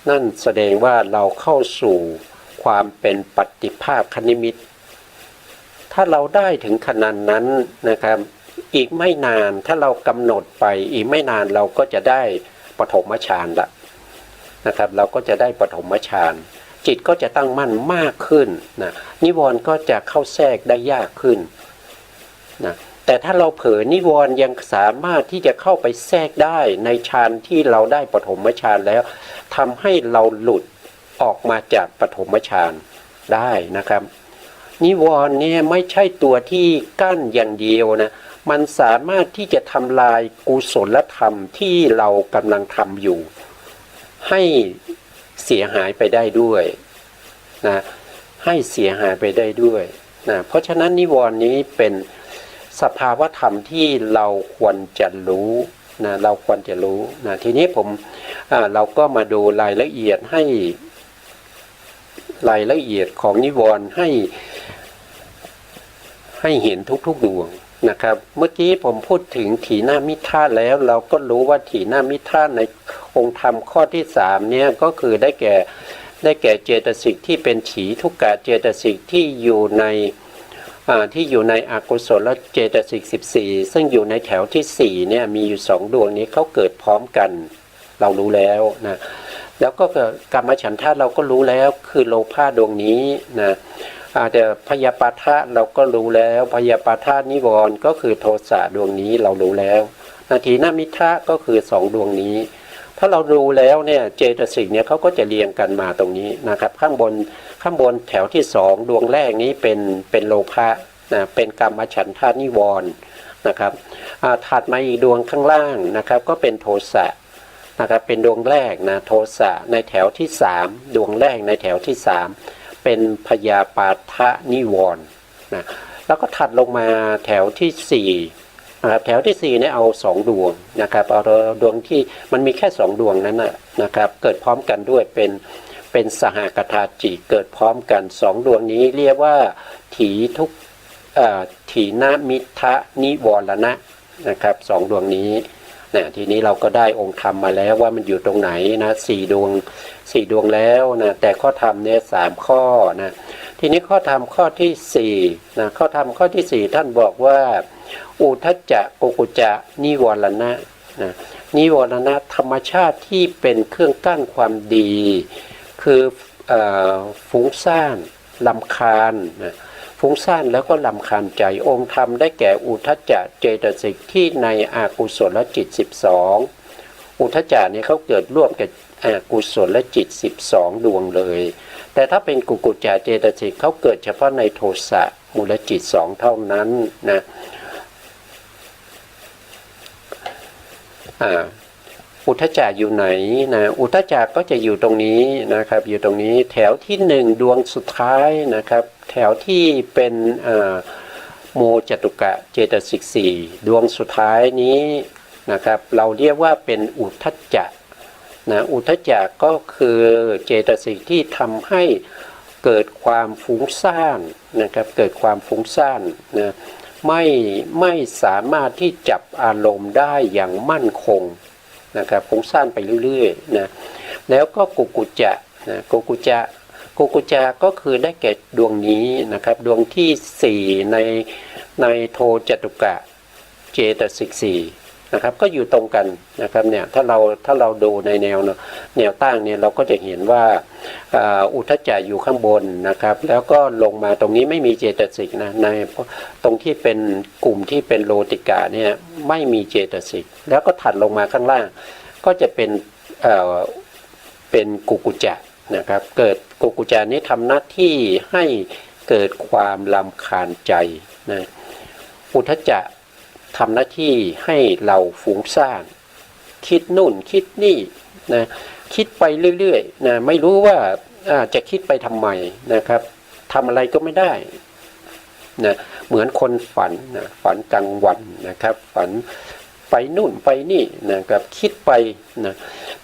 นั่นแสดงว่าเราเข้าสู่ความเป็นปฏิภาคนิมิตถ้าเราได้ถึงขนาดนั้นนะครับอีกไม่นานถ้าเรากำหนดไปอีกไม่นานเราก็จะได้ปฐมฌานละนะครับเราก็จะได้ปฐมฌาน จิตก็จะตั้งมั่นมากขึ้นนะนิวรณ์ก็จะเข้าแทรกได้ยากขึ้นนะแต่ถ้าเราเผลอนิวรณ์ยังสามารถที่จะเข้าไปแทรกได้ในฌานที่เราได้ปฐมฌานแล้วทำให้เราหลุดออกมาจากปฐมฌานได้นะครับนิวรณ์เนี่ยไม่ใช่ตัวที่กั้นอย่างเดียวนะมันสามารถที่จะทำลายกุศลธรรมที่เรากำลังทำอยู่ให้เสียหายไปได้ด้วยนะให้เสียหายไปได้ด้วยนะเพราะฉะนั้นนิวรณ์นี้เป็นสภาวธรรมที่เราควรจะรู้นะเราควรจะรู้นะทีนี้เราก็มาดูรายละเอียดให้รายละเอียดของนิวรณ์ให้เห็นทุกๆดวงนะครับเมื่อกี้ผมพูดถึงถีนามิธาตุแล้วเราก็รู้ว่าถีนามิธาตุในองค์ธรรมข้อที่3เนี่ยก็คือได้แก่เจตสิกที่เป็นถีทุกกะเจตสิกที่อยู่ในอกุศลและเจตสิก14ซึ่งอยู่ในแถวที่4เนี่ยมีอยู่2ดวงนี้เขาเกิดพร้อมกันเรารู้แล้วนะแล้วก็กรรมฉันทะเราก็รู้แล้วคือโลภะดวงนี้นะแต่พยาปาทะเราก็รู้แล้วพยาปาทะนิวรณ์ก็คือโทสะดวงนี้เรารู้แล้วถีนมิทะก็คือ2ดวงนี้ถ้าเรารู้แล้วเนี่ยเจตสิกเนี่ยเขาก็จะเรียงกันมาตรงนี้นะครับข้างบนแถวที่2ดวงแรกนี้เป็นโลภะนะเป็นกรรมฉันทะนิวรณ์นะครับถัดมาอีกดวงข้างล่างนะครับก็เป็นโทสะนะครับเป็นดวงแรกนะโทสะในแถวที่3ดวงแรกในแถวที่3เป็นพยาปาทะนิวรณ์นะแล้วก็ถัดลงมาแถวที่4นะครับแถวที่4เนี่ยเอา2ดวงนะครับเอาดวงที่มันมีแค่2ดวงนั้นนะครับเกิดพร้อมกันด้วยเป็นสหกทาจิเกิดพร้อมกัน2ดวงนี้เรียกว่าถีนมิทะนิวรณะนะครับ2ดวงนี้นะทีนี้เราก็ได้องค์ธรรมมาแล้วว่ามันอยู่ตรงไหนนะ4ดวงแล้วนะแต่ข้อธรรมเนี่ย3ข้อนะทีนี้ข้อธรรมข้อที่4นะข้อธรรมข้อที่4ท่านบอกว่าอุทธัจจะโกกุจจะนิวรณะนะนิวรณะธรรมชาติที่เป็นเครื่องกั้นความดีคือฟุ้งซ่านรำคาญนะฟุ้งซ่านแล้วก็รำคาญใจองค์ธรรมได้แก่อุทธัจจะเจตสิกที่ในอากุศลจิต12อุทธัจจะนี้เขาเกิดร่วมกับอากุศลจิต12ดวงเลยแต่ถ้าเป็นกุกุจจะเจตสิกเขาเกิดเฉพาะในโทสะมูลจิต2เท่านั้นนะอุทธัจจะอยู่ไหนนะอุทธัจจะก็จะอยู่ตรงนี้นะครับอยู่ตรงนี้แถวที่1ดวงสุดท้ายนะครับแถวที่เป็นโมจตุกะเจตสิก4ดวงสุดท้ายนี้นะครับเราเรียกว่าเป็นอุทธัจจะนะอุทธัจจะก็คือเจตสิกที่ทำให้เกิดความฟุ้งซ่านนะครับเกิดความฟุ้งซ่านนะไม่สามารถที่จับอารมณ์ได้อย่างมั่นคงนะครับฟุ้งซ่านไปเรื่อยๆนะแล้วก็กุกุจจะนะกุกุจจะก็คือได้แก่ดวงนี้นะครับดวงที่4ในโทจตุกะเจตสิก4นะครับก็อยู่ตรงกันนะครับเนี่ยถ้าเราดูในแนวตั้งเนี่ยเราก็จะเห็นว่าอุทธัจจะอยู่ข้างบนนะครับแล้วก็ลงมาตรงนี้ไม่มีเจตสิกนะในตรงที่เป็นกลุ่มที่เป็นโลติกะเนี่ยไม่มีเจตสิกแล้วก็ถัดลงมาข้างล่างก็จะเป็นกุกุจจะนะครับเกิดกุกุจจะนี้ทำหน้าที่ให้เกิดความรำคาญใจนะอุทธัจจะทำหน้าที่ให้เราฟุ้งซ่านคิดนู่นคิดนี่นะคิดไปเรื่อยๆนะไม่รู้ว่าจะคิดไปทำไมนะครับทำอะไรก็ไม่ได้นะเหมือนคนฝันนะฝันกลางวันนะครับฝันไปนู่นไปนี่นะครับคิดไปนะ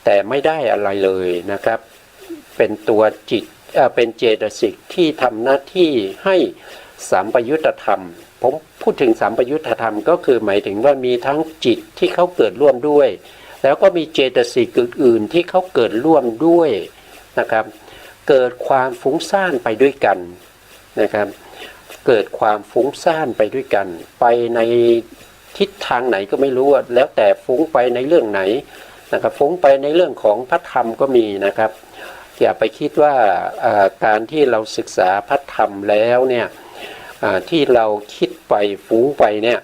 แต่ไม่ได้อะไรเลยนะครับเป็นตัวจิตเป็นเจตสิกที่ทำหน้าที่ให้สัมปยุตธรรมผมพูดถึงสัมปยุตธรรมก็คือหมายถึงว่ามีทั้งจิตที่เขาเกิดร่วมด้วยแล้วก็มีเจตสิกอื่นๆที่เขาเกิดร่วมด้วยนะครับเกิดความฟุ้งซ่านไปด้วยกันนะครับเกิดความฟุ้งซ่านไปด้วยกันไปในทิศทางไหนก็ไม่รู้แล้วแต่ฟุ้งไปในเรื่องไหนนะครับฟุ้งไปในเรื่องของพระธรรมก็มีนะครับ อย่าไปคิดว่าการที่เราศึกษาพระธรรมแล้วเนี่ยที่เราคิดไปฟุ้งไปเนี่ย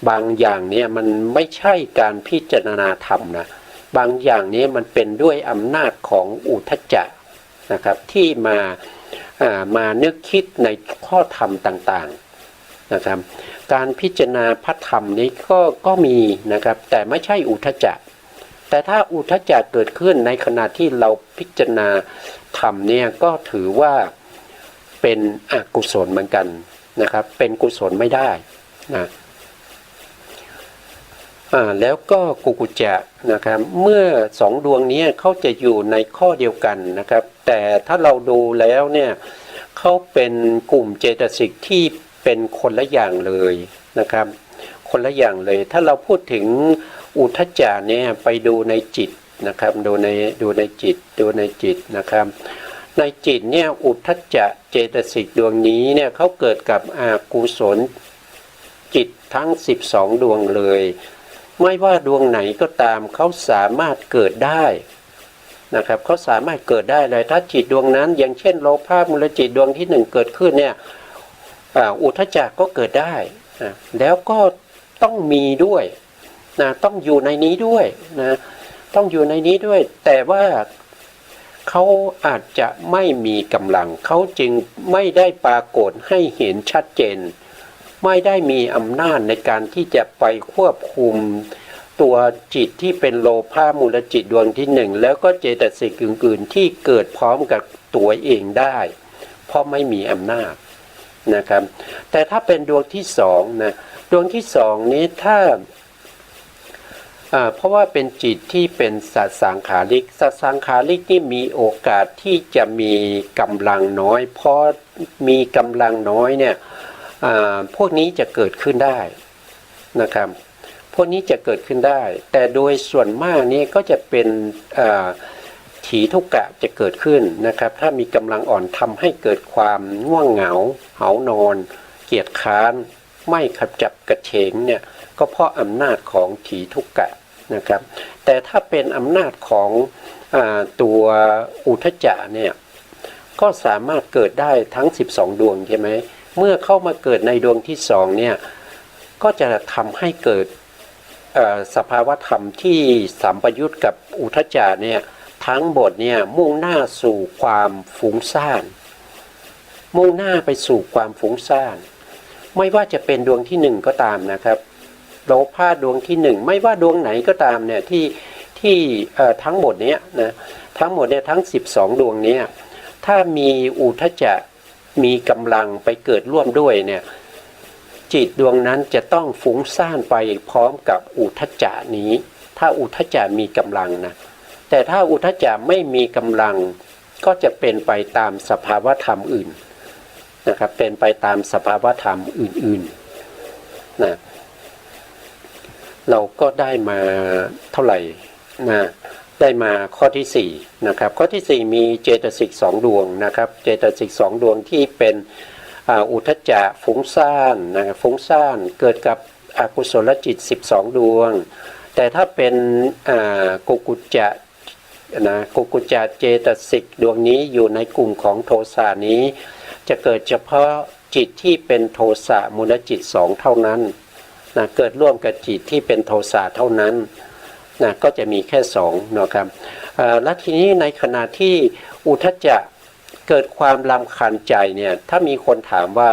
บางอย่างเนี่ยมันไม่ใช่การพิจารณาธรรมนะบางอย่างนี้มันเป็นด้วยอำนาจของอุทธัจจะนะครับที่มานึกคิดในข้อธรรมต่างๆนะครับการพิจารณาพระธรรมนี้ก็มีนะครับแต่ไม่ใช่อุทธัจจะแต่ถ้าอุทธัจจะเกิดขึ้นในขณะที่เราพิจารณาธรรมเนี่ยก็ถือว่าเป็นอกุศลเหมือนกันนะครับเป็นกุศลไม่ได้นะแล้วก็กุกุจจะนะครับเมื่อสองดวงนี้เขาจะอยู่ในข้อเดียวกันนะครับแต่ถ้าเราดูแล้วเนี่ยเขาเป็นกลุ่มเจตสิกที่เป็นคนละอย่างเลยนะครับคนละอย่างเลยถ้าเราพูดถึงอุทธัจจะเนี่ยไปดูในจิตนะครับดูในจิตนะครับในจิตเนี่ยอุทธัจจะเจตสิกดวงนี้เนี่ยเขาเกิดกับอกุศลจิตทั้ง12ดวงเลยไม่ว่าดวงไหนก็ตามเขาสามารถเกิดได้นะครับเขาสามารถเกิดได้เลยถ้าจิตดวงนั้นอย่างเช่นโลภะมูลจิตดวงที่1เกิดขึ้นเนี่ยอุทธัจจะก็เกิดได้แล้วก็ต้องมีด้วยนะต้องอยู่ในนี้ด้วยนะต้องอยู่ในนี้ด้วยแต่ว่าเขาอาจจะไม่มีกำลังเขาจึงไม่ได้ปรากฏให้เห็นชัดเจนไม่ได้มีอำนาจในการที่จะไปควบคุมตัวจิตที่เป็นโลภะมูลจิตดวงที่1แล้วก็เจตสิกอื่นๆที่เกิดพร้อมกับตัวเองได้เพราะไม่มีอำนาจนะครับแต่ถ้าเป็นดวงที่2นะดวงที่2นี้ถ้าเพราะว่าเป็นจิตที่เป็นสัตสังขาริกสัตสังขาริกนี่มีโอกาสที่จะมีกำลังน้อยเพราะมีกำลังน้อยเนี่ยพวกนี้จะเกิดขึ้นได้นะครับพวกนี้จะเกิดขึ้นได้แต่โดยส่วนมากนี้ก็จะเป็นถีทุกกะจะเกิดขึ้นนะครับถ้ามีกำลังอ่อนทำให้เกิดความง่วงเหงาหานอนเกียจค้านไม่ขับจับกระเฉงเนี่ยก็เพราะอำนาจของถีทุกกะนะครับแต่ถ้าเป็นอำนาจของตัวอุทธัจจะเนี่ยก็สามารถเกิดได้ทั้ง12ดวงใช่ไหมเมื่อเข้ามาเกิดในดวงที่2เนี่ยก็จะทำให้เกิดสภาวธรรมที่สัมปยุตกับอุทธัจจะเนี่ยทั้งหมดเนี่ยมุ่งหน้าสู่ความฟุ้งซ่านมุ่งหน้าไปสู่ความฟุ้งซ่านไม่ว่าจะเป็นดวงที่1ก็ตามนะครับโลภะดวงที่1ไม่ว่าดวงไหนก็ตามเนี่ยที่ทั้งหมดเนี้ยนะทั้งหมดเนี่ยทั้ง12ดวงเนี้ยถ้ามีอุทธัจจะมีกำลังไปเกิดร่วมด้วยเนี่ยจิตดวงนั้นจะต้องฟุ้งซ่านไปพร้อมกับอุทธัจจะนี้ถ้าอุทธัจจะมีกำลังนะแต่ถ้าอุทธัจจะไม่มีกำลังก็จะเป็นไปตามสภาวธรรมอื่นนะครับเป็นไปตามสภาวธรรมอื่นๆนะเราก็ได้มาเท่าไหร่นะได้มาข้อที่4นะครับข้อที่4มีเจตสิก2ดวงนะครับเจตสิก2ดวงที่เป็นอุทธัจจะฟุ้งซ่านนะฟุ้งซ่านเกิดกับอกุศลจิต12ดวงแต่ถ้าเป็นกุกุจจะนะกุกุจจะเจตสิกดวงนี้อยู่ในกลุ่มของโทสะนี้จะเกิดเฉพาะจิตที่เป็นโทสะมูลจิต2เท่านั้นนะเกิดร่วมกับจิตที่เป็นโทสะเท่านั้นนะก็จะมีแค่2นะครับและทีนี้ในขณะที่อุทธัจจะเกิดความรำคาญใจเนี่ยถ้ามีคนถามว่า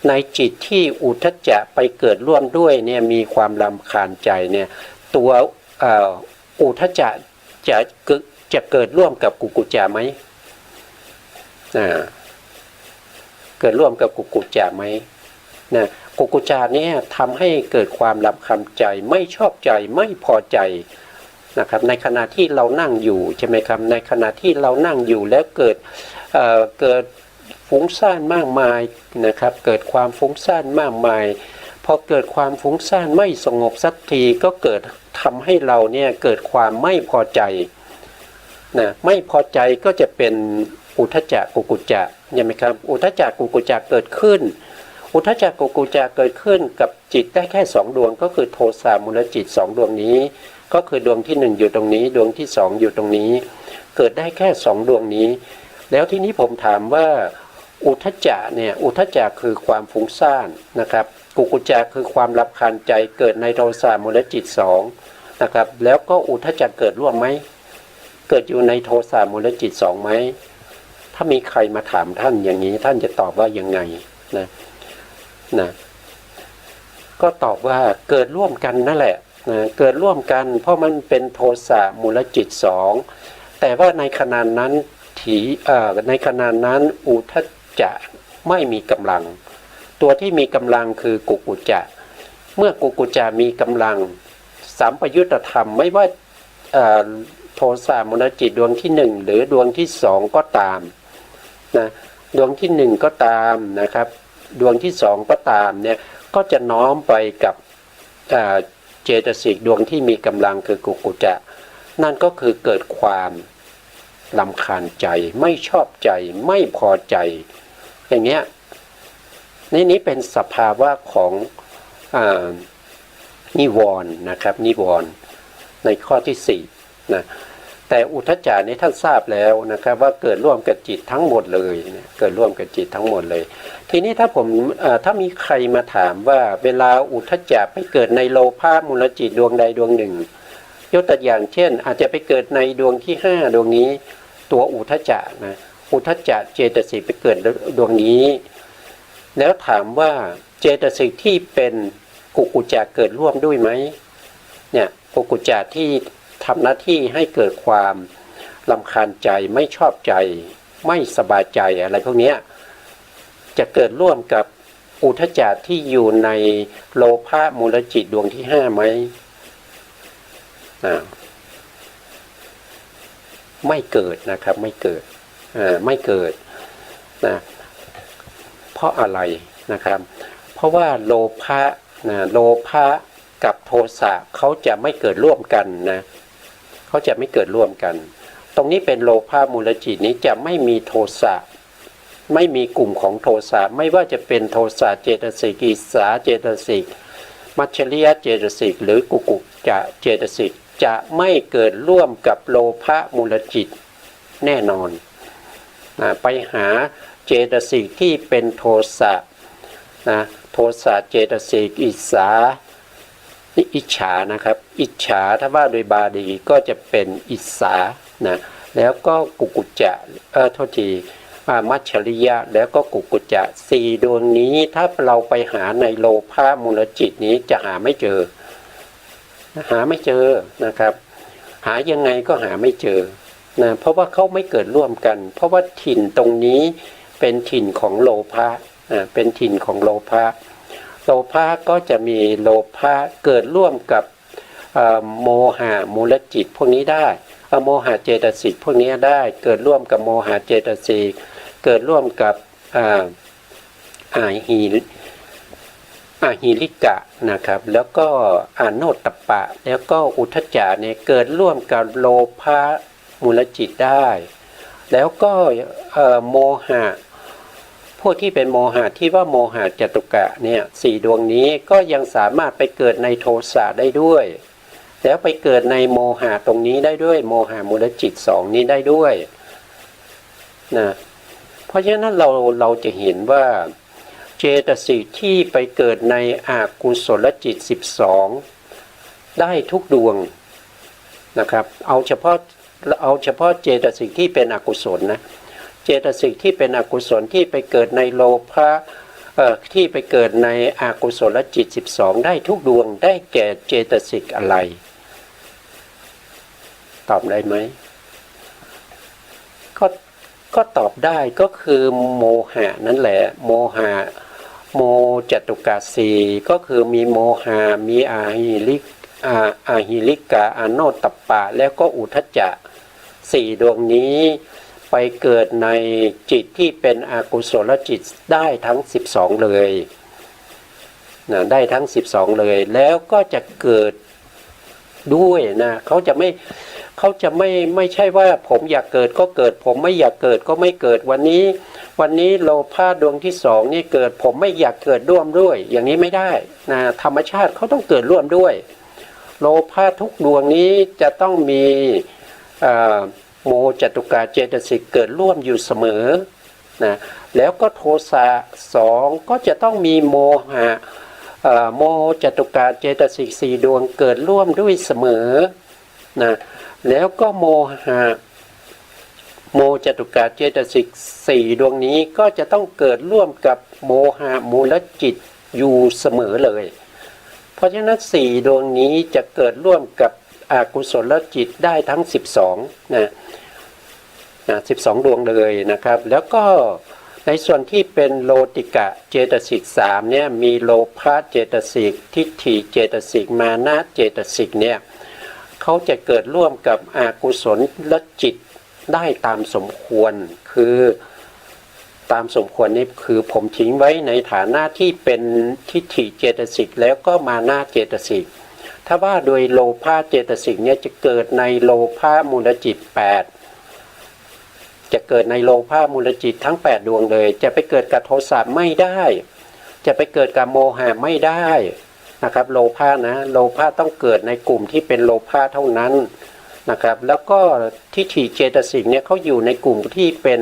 ในจิตที่อุทธัจจะไปเกิดร่วมด้วยเนี่ยมีความรำคาญใจเนี่ยตัวอุทธัจจะจะเกิดร่วมกับกุกุจจะไหมเกิดร่วมกับกุกุจจะไหมนะกุกุจจะเนี่ยทำให้เกิดความรำคาญใจไม่ชอบใจไม่พอใจนะครับในขณะที่เรานั่งอยู่ใช่ไหมครับในขณะที่เรานั่งอยู่แล้วเกิดฟุ้งซ่านมากมายนะครับเกิดความฟุ้งซ่านมากมายพอเกิดความฟุ้งซ่านไม่สงบสักทีก็เกิดทำให้เราเนี่ยเกิดความไม่พอใจนะไม่พอใจก็จะเป็นอุทธัจจะกุกุจจะใช่ไหมครับอุทธัจจะกุกุจจะเกิดขึ้นอุทธัจจะกุกุจจะเกิดขึ้นกับจิตได้แค่2ดวงก็คือโทสะมูลจิต2ดวงนี้ ก็คือดวงที่หนึ่งอยู่ตรงนี้ดวงที่สองอยู่ตรงนี้เกิดได้แค่สองดวงนี้แล้วทีนี้ผมถามว่าอุทธัจจะเนี่ยอุทธัจจะคือความฟุ้งซ่านนะครับกุกุจจะคือความรำคาญใจเกิดในโทสะมูลจิตสองนะครับแล้วก็อุทธัจจะเกิดร่วมไหมเกิดอยู่ในโทสะมูลจิตสองไหมถ้ามีใครมาถามท่านอย่างนี้ท่านจะตอบว่ายังไงนะก็ตอบว่าเกิดร่วมกันนั่นแหละนะเกิดร่วมกันเพราะมันเป็นโทสะมูลจิตสองแต่ว่าในขณะนั้นในขณะนั้นอุทธัจจะไม่มีกำลังตัวที่มีกำลังคือกุกุจจะเมื่อกุกุจจะมีกำลังสัมปยุตธรรมไม่ว่าโทสะมูลจิตดวงที่หนึ่งหรือดวงที่สองก็ตามนะดวงที่หนึ่งก็ตามนะครับดวงที่สองก็ตามเนี่ยก็จะน้อมไปกับเจตสิกดวงที่มีกำลังคือกุกุจจะนั่นก็คือเกิดความรำคาญใจไม่ชอบใจไม่พอใจอย่างเงี้ยนี้เป็นสภาวะของนิวรณ์นะครับนิวรณ์ในข้อที่สี่นะแต่อุทธัจจะนี้ท่านทราบแล้วนะครับว่าเกิดร่วมกับจิตทั้งหมดเลยเกิดร่วมกับจิตทั้งหมดเลยทีนี้ถ้ามีใครมาถามว่าเวลาอุทธัจจะไปเกิดในโลภะมูลจิตดวงใดดวงหนึ่งยกตัวอย่างเช่นอาจจะไปเกิดในดวงที่ห้าดวงนี้ตัวอุทธัจจะนะอุทธัจจะเจตสิกไปเกิดดวงนี้แล้วถามว่าเจตสิกที่เป็นกุกุจจะเกิดร่วมด้วยไหมเนี่ยกุกุจจะที่ทำหน้าที่ให้เกิดความรำคาญใจไม่ชอบใจไม่สบายใจอะไรพวกนี้จะเกิดร่วมกับอุทธัจจะที่อยู่ในโลภะมูลจิตดวงที่ห้าไหมไม่เกิดนะครับไม่เกิดไม่เกิดนะเพราะอะไรนะครับเพราะว่าโลภะโลภะกับโทสะเขาจะไม่เกิดร่วมกันนะเขาจะไม่เกิดร่วมกันตรงนี้เป็นโลภะมูลจิตนี้จะไม่มีโทสะไม่มีกลุ่มของโทสะไม่ว่าจะเป็นโทสะเจตสิกอิสสาเจตสิกมัจฉริยะเจตสิกหรือกุกุจจะเจตสิกจะไม่เกิดร่วมกับโลภะมูลจิตแน่นอนไปหาเจตสิกที่เป็นโทสะโทสะเจตสิกอิสสาอิจฉานะครับอิจฉาถ้าว่าโดยบาลีก็จะเป็นอิสสานะแล้วก็กุกุจจะโทษทีมัจฉริยะแล้วก็กุกุจจะสี่ดวงนี้ถ้าเราไปหาในโลภะมูลจิตนี้จะหาไม่เจอนะครับหายังไงก็หาไม่เจอนะเพราะว่าเขาไม่เกิดร่วมกันเพราะว่าถิ่นตรงนี้เป็นถิ่นของโลภะเป็นถิ่นของโลภะโลภะก็จะมีโลภะเกิดร่วมกับโมหะมูลจิตพวกนี้ได้โมหะเจตสิกพวกนี้ได้เกิดร่วมกับโมหะเจตสิกเกิดร่วมกับหิริกะนะครับแล้วก็โนตตัปปะแล้วก็อุทธัจจะเนี่ยเกิดร่วมกับโลภะมูลจิตได้แล้วก็โมหะพวกที่เป็นโมหะที่ว่าโมหะจตุกะเนี่ยสี่ดวงนี้ก็ยังสามารถไปเกิดในโทสะได้ด้วยแล้วไปเกิดในโมหะตรงนี้ได้ด้วยโมหะมูลจิตสองนี้ได้ด้วยนะเพราะฉะนั้นเราจะเห็นว่าเจตสิกที่ไปเกิดในอกุศลจิต12ได้ทุกดวงนะครับเอาเฉพาะเจตสิกที่เป็นอกุศลนะเจตสิกที่เป็นอกุศลที่ไปเกิดในโลภะที่ไปเกิดในอกุศลจิต12ได้ทุกดวงได้แก่เจตสิกอะไรตอบได้ไหมก็ตอบได้ก็คือโมหะนั่นแหละโมหะโมจตุกะสีก็คือมีโมหะมีอาหิริกะอโนตตัปปะแล้วก็อุทธัจจะสี่ดวงนี้ไปเกิดในจิตที่เป็นอกุศลจิตได้ทั้ง12เลยได้ทั้ง12เลยแล้วก็จะเกิดด้วยนะเขาจะไม่ใช่ว่าผมอยากเกิดก็เกิดผมไม่อยากเกิดก็ไม่เกิดวันนี้โลภะดวงที่สองนี่เกิดผมไม่อยากเกิดร่วมด้วยอย่างนี้ไม่ได้นะธรรมชาติเขาต้องเกิดร่วมด้วย โลภะทุกดวงนี้จะต้องมีโมจตุกาเจตสิกเกิดร่วมอยู่เสมอนะแล้วก็โทสะสองก็จะต้องมีโมหะโมจตุกาเจตสิก4ดวงเกิดร่วมด้วยเสมอนะแล้วก็โมหะโมจตุกาเจตสิก4ดวงนี้ก็จะต้องเกิดร่วมกับโมหะมูลจิตอยู่เสมอเลยเพราะฉะนั้น4ดวงนี้จะเกิดร่วมกับอกุศลจิตได้ทั้ง12นะ12ดวงเลยนะครับแล้วก็ในส่วนที่เป็นโลติกะเจตสิก3เนี่ยมีโลภะเจตสิกทิฏฐิเจตสิกมานะเจตสิกเนี่ยเขาจะเกิดร่วมกับอกุศลจิตได้ตามสมควรคือตามสมควรนี่คือผมทิ้งไว้ในฐานะที่เป็นทิฏฐิเจตสิกแล้วก็มานะเจตสิกถ้าว่าโดยโลภะเจตสิกเนี่ยจะเกิดในโลภะมูลจิต8จะเกิดในโลภะมูลจิตทั้ง8ดวงเลยจะไปเกิดกับโทสะไม่ได้จะไปเกิดกับโมหะไม่ได้นะครับโลภะนะโลภะต้องเกิดในกลุ่มที่เป็นโลภะเท่านั้นนะครับแล้วก็ทิฏฐิเจตสิกเนี่ยเขาอยู่ในกลุ่มที่เป็น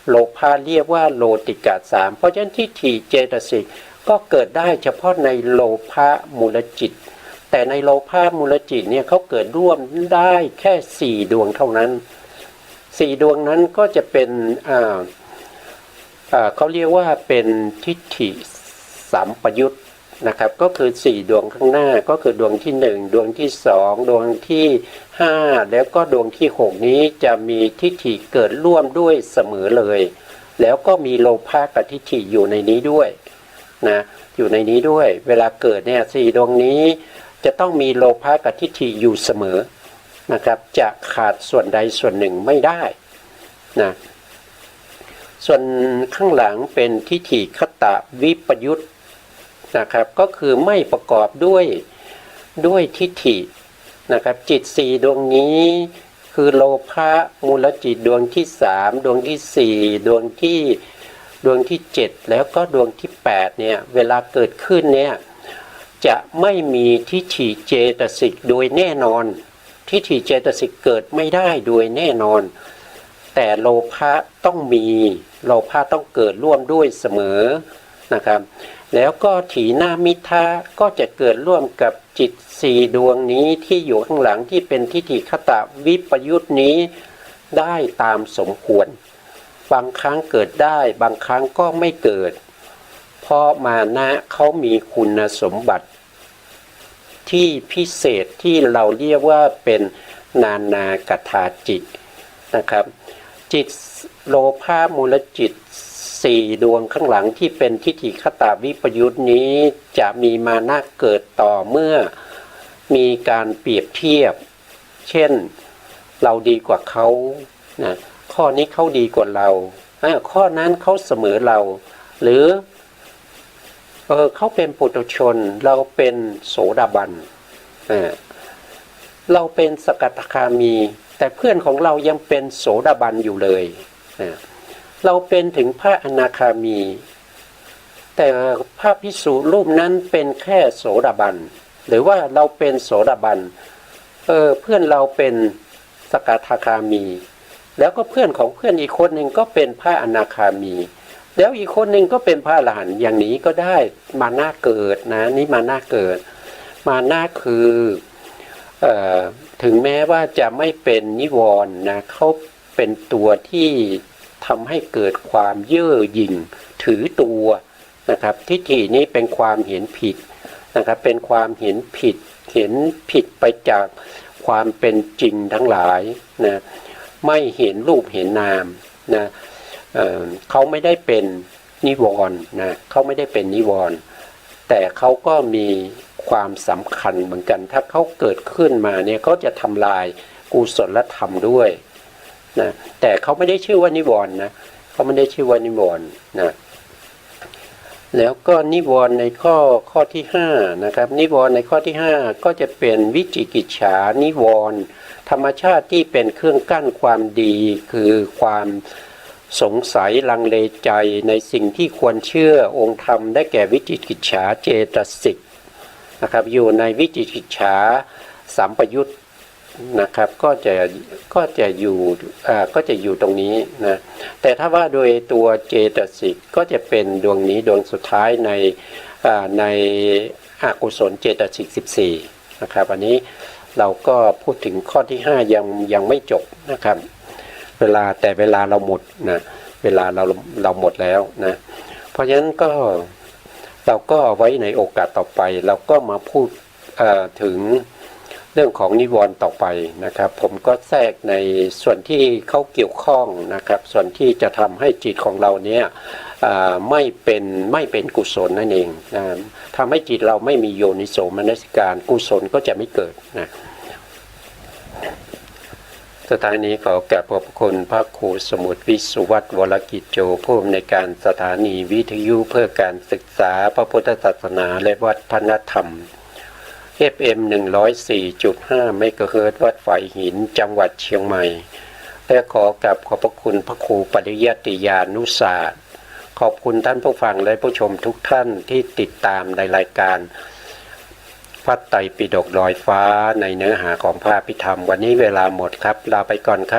โลภะเรียกว่าโลติกะ3เพราะฉะนั้นทิฏฐิเจตสิกก็เกิดได้เฉพาะในโลภะมูลจิตแต่ในโลภะมูลจิตเนี่ยเขาเกิดร่วมได้แค่4ดวงเท่านั้น4ดวงนั้นก็จะเป็นเขาเรียกว่าเป็นทิฏฐิสัมปยุตนะครับก็คือ4ดวงข้างหน้าก็คือดวงที่1ดวงที่2ดวงที่5แล้วก็ดวงที่6นี้จะมีทิฏฐิเกิดร่วมด้วยเสมอเลยแล้วก็มีโลภะกับทิฏฐิอยู่ในนี้ด้วยนะอยู่ในนี้ด้วยเวลาเกิดเนี่ย4ดวงนี้จะต้องมีโลภะกับทิฏฐิอยู่เสมอนะครับจะขาดส่วนใดส่วนหนึ่งไม่ได้นะส่วนข้างหลังเป็นทิฏฐิคตวิปยุตนะครับก็คือไม่ประกอบด้วยทิฏฐินะครับจิต4ดวงนี้คือโลภะมูลจิตดวงที่3ดวงที่4ดวงที่7แล้วก็ดวงที่8เนี่ยเวลาเกิดขึ้นเนี่ยจะไม่มีทิฏฐิเจตสิกโดยแน่นอนทิฏฐิเจตสิกเกิดไม่ได้โดยแน่นอนแต่โลภะต้องมีโลภะต้องเกิดร่วมด้วยเสมอนะครับแล้วก็ถีนามิทะก็จะเกิดร่วมกับจิต4ดวงนี้ที่อยู่ข้างหลังที่เป็นทิฏฐิคตวิปยุตนี้ได้ตามสมควรบางครั้งเกิดได้บางครั้งก็ไม่เกิดเพราะมานะเขามีคุณสมบัติที่พิเศษที่เราเรียกว่าเป็นนานากถาจิตนะครับจิตโลภะมูลจิต4ดวงข้างหลังที่เป็นทิฏฐิคตวิปยุตนี้จะมีมานะเกิดต่อเมื่อมีการเปรียบเทียบเช่นเราดีกว่าเขานะข้อนี้เขาดีกว่าเราข้อนั้นเขาเสมอเราหรือเขาเป็นปุถุชนเราเป็นโสดาบันเราเป็นสกทาคามีแต่เพื่อนของเรายังเป็นโสดาบันอยู่เลยเราเป็นถึงพระอนาคามีแต่พระภิกษุรูปนั้นเป็นแค่โสดาบันหรือว่าเราเป็นโสดาบันเพื่อนเราเป็นสกทาคามีแล้วก็เพื่อนของเพื่อนอีกคนหนึ่งก็เป็นพระอนาคามีแล้วอีกคนหนึ่งก็เป็นพระอรหันต์อย่างนี้ก็ได้มานะเกิดนะนี่มานะเกิดมานะคือถึงแม้ว่าจะไม่เป็นนิวรณ์นะเขาเป็นตัวที่ทำให้เกิดความเย่อหยิ่งถือตัวนะครับทิฏฐินี้เป็นความเห็นผิดนะครับเป็นความเห็นผิดไปจากความเป็นจริงทั้งหลายนะไม่เห็นรูปเห็นนามนะเขาไม่ได้เป็นนิวรณ์นะเขาไม่ได้เป็นนิวรณ์แต่เขาก็มีความสำคัญเหมือนกันถ้าเขาเกิดขึ้นมาเนี่ยเขาจะทำลายกุศลธรรมด้วยนะแต่เขาไม่ได้ชื่อว่านิวรณ์นะเขาไม่ได้ชื่อว่านิวรณ์นะแล้วก็นิวรณ์ในข้อที่5นะครับนิวรณ์ในข้อที่5ก็จะเป็นวิจิกิจฉานิวรณ์ธรรมชาติที่เป็นเครื่องกั้นความดีคือความสงสัยลังเลใจในสิ่งที่ควรเชื่อองค์ธรรมได้แก่วิจิกิจฉาเจตสิกนะครับอยู่ในวิจิกิจฉา สัมปยุตนะครับก็จะอยู่ตรงนี้นะแต่ถ้าว่าโดยตัวเจตสิกก็จะเป็นดวงนี้ดวงสุดท้ายในอกุศลเจตสิก14นะครับอันนี้เราก็พูดถึงข้อที่5ยังไม่จบนะครับเวลาเราหมดนะเวลาเราหมดแล้วนะเพราะฉะนั้นก็เราก็ไว้ในโอกาสต่อไปเราก็มาพูดถึงเรื่องของนิวรณ์ต่อไปนะครับผมก็แทรกในส่วนที่เขาเกี่ยวข้องนะครับส่วนที่จะทำให้จิตของเราเนี่ยไม่เป็นกุศลนั่นเองนะทำให้จิตเราไม่มีโยนิโสมนสิการกุศลก็จะไม่เกิดนะสุดท้ายนี้ขอกราบขอบคุณพระครูสมุทรวิสุวัตรวรกิจโจผู้อำนวยการสถานีวิทยุเพื่อการศึกษาพระพุทธศาสนาและวัฒนธรรม FM 104.5 เมกะเฮิรตซ์วัดฝายหินจังหวัดเชียงใหม่และขอกราบขอบพระคุณพระครูปริยัติยานุศาสตร์ขอบคุณท่านผู้ฟังและผู้ชมทุกท่านที่ติดตามในรายการพระไตรปิฎกลอยฟ้าในเนื้อหาของพระอภิธรรมวันนี้เวลาหมดครับลาไปก่อนครับ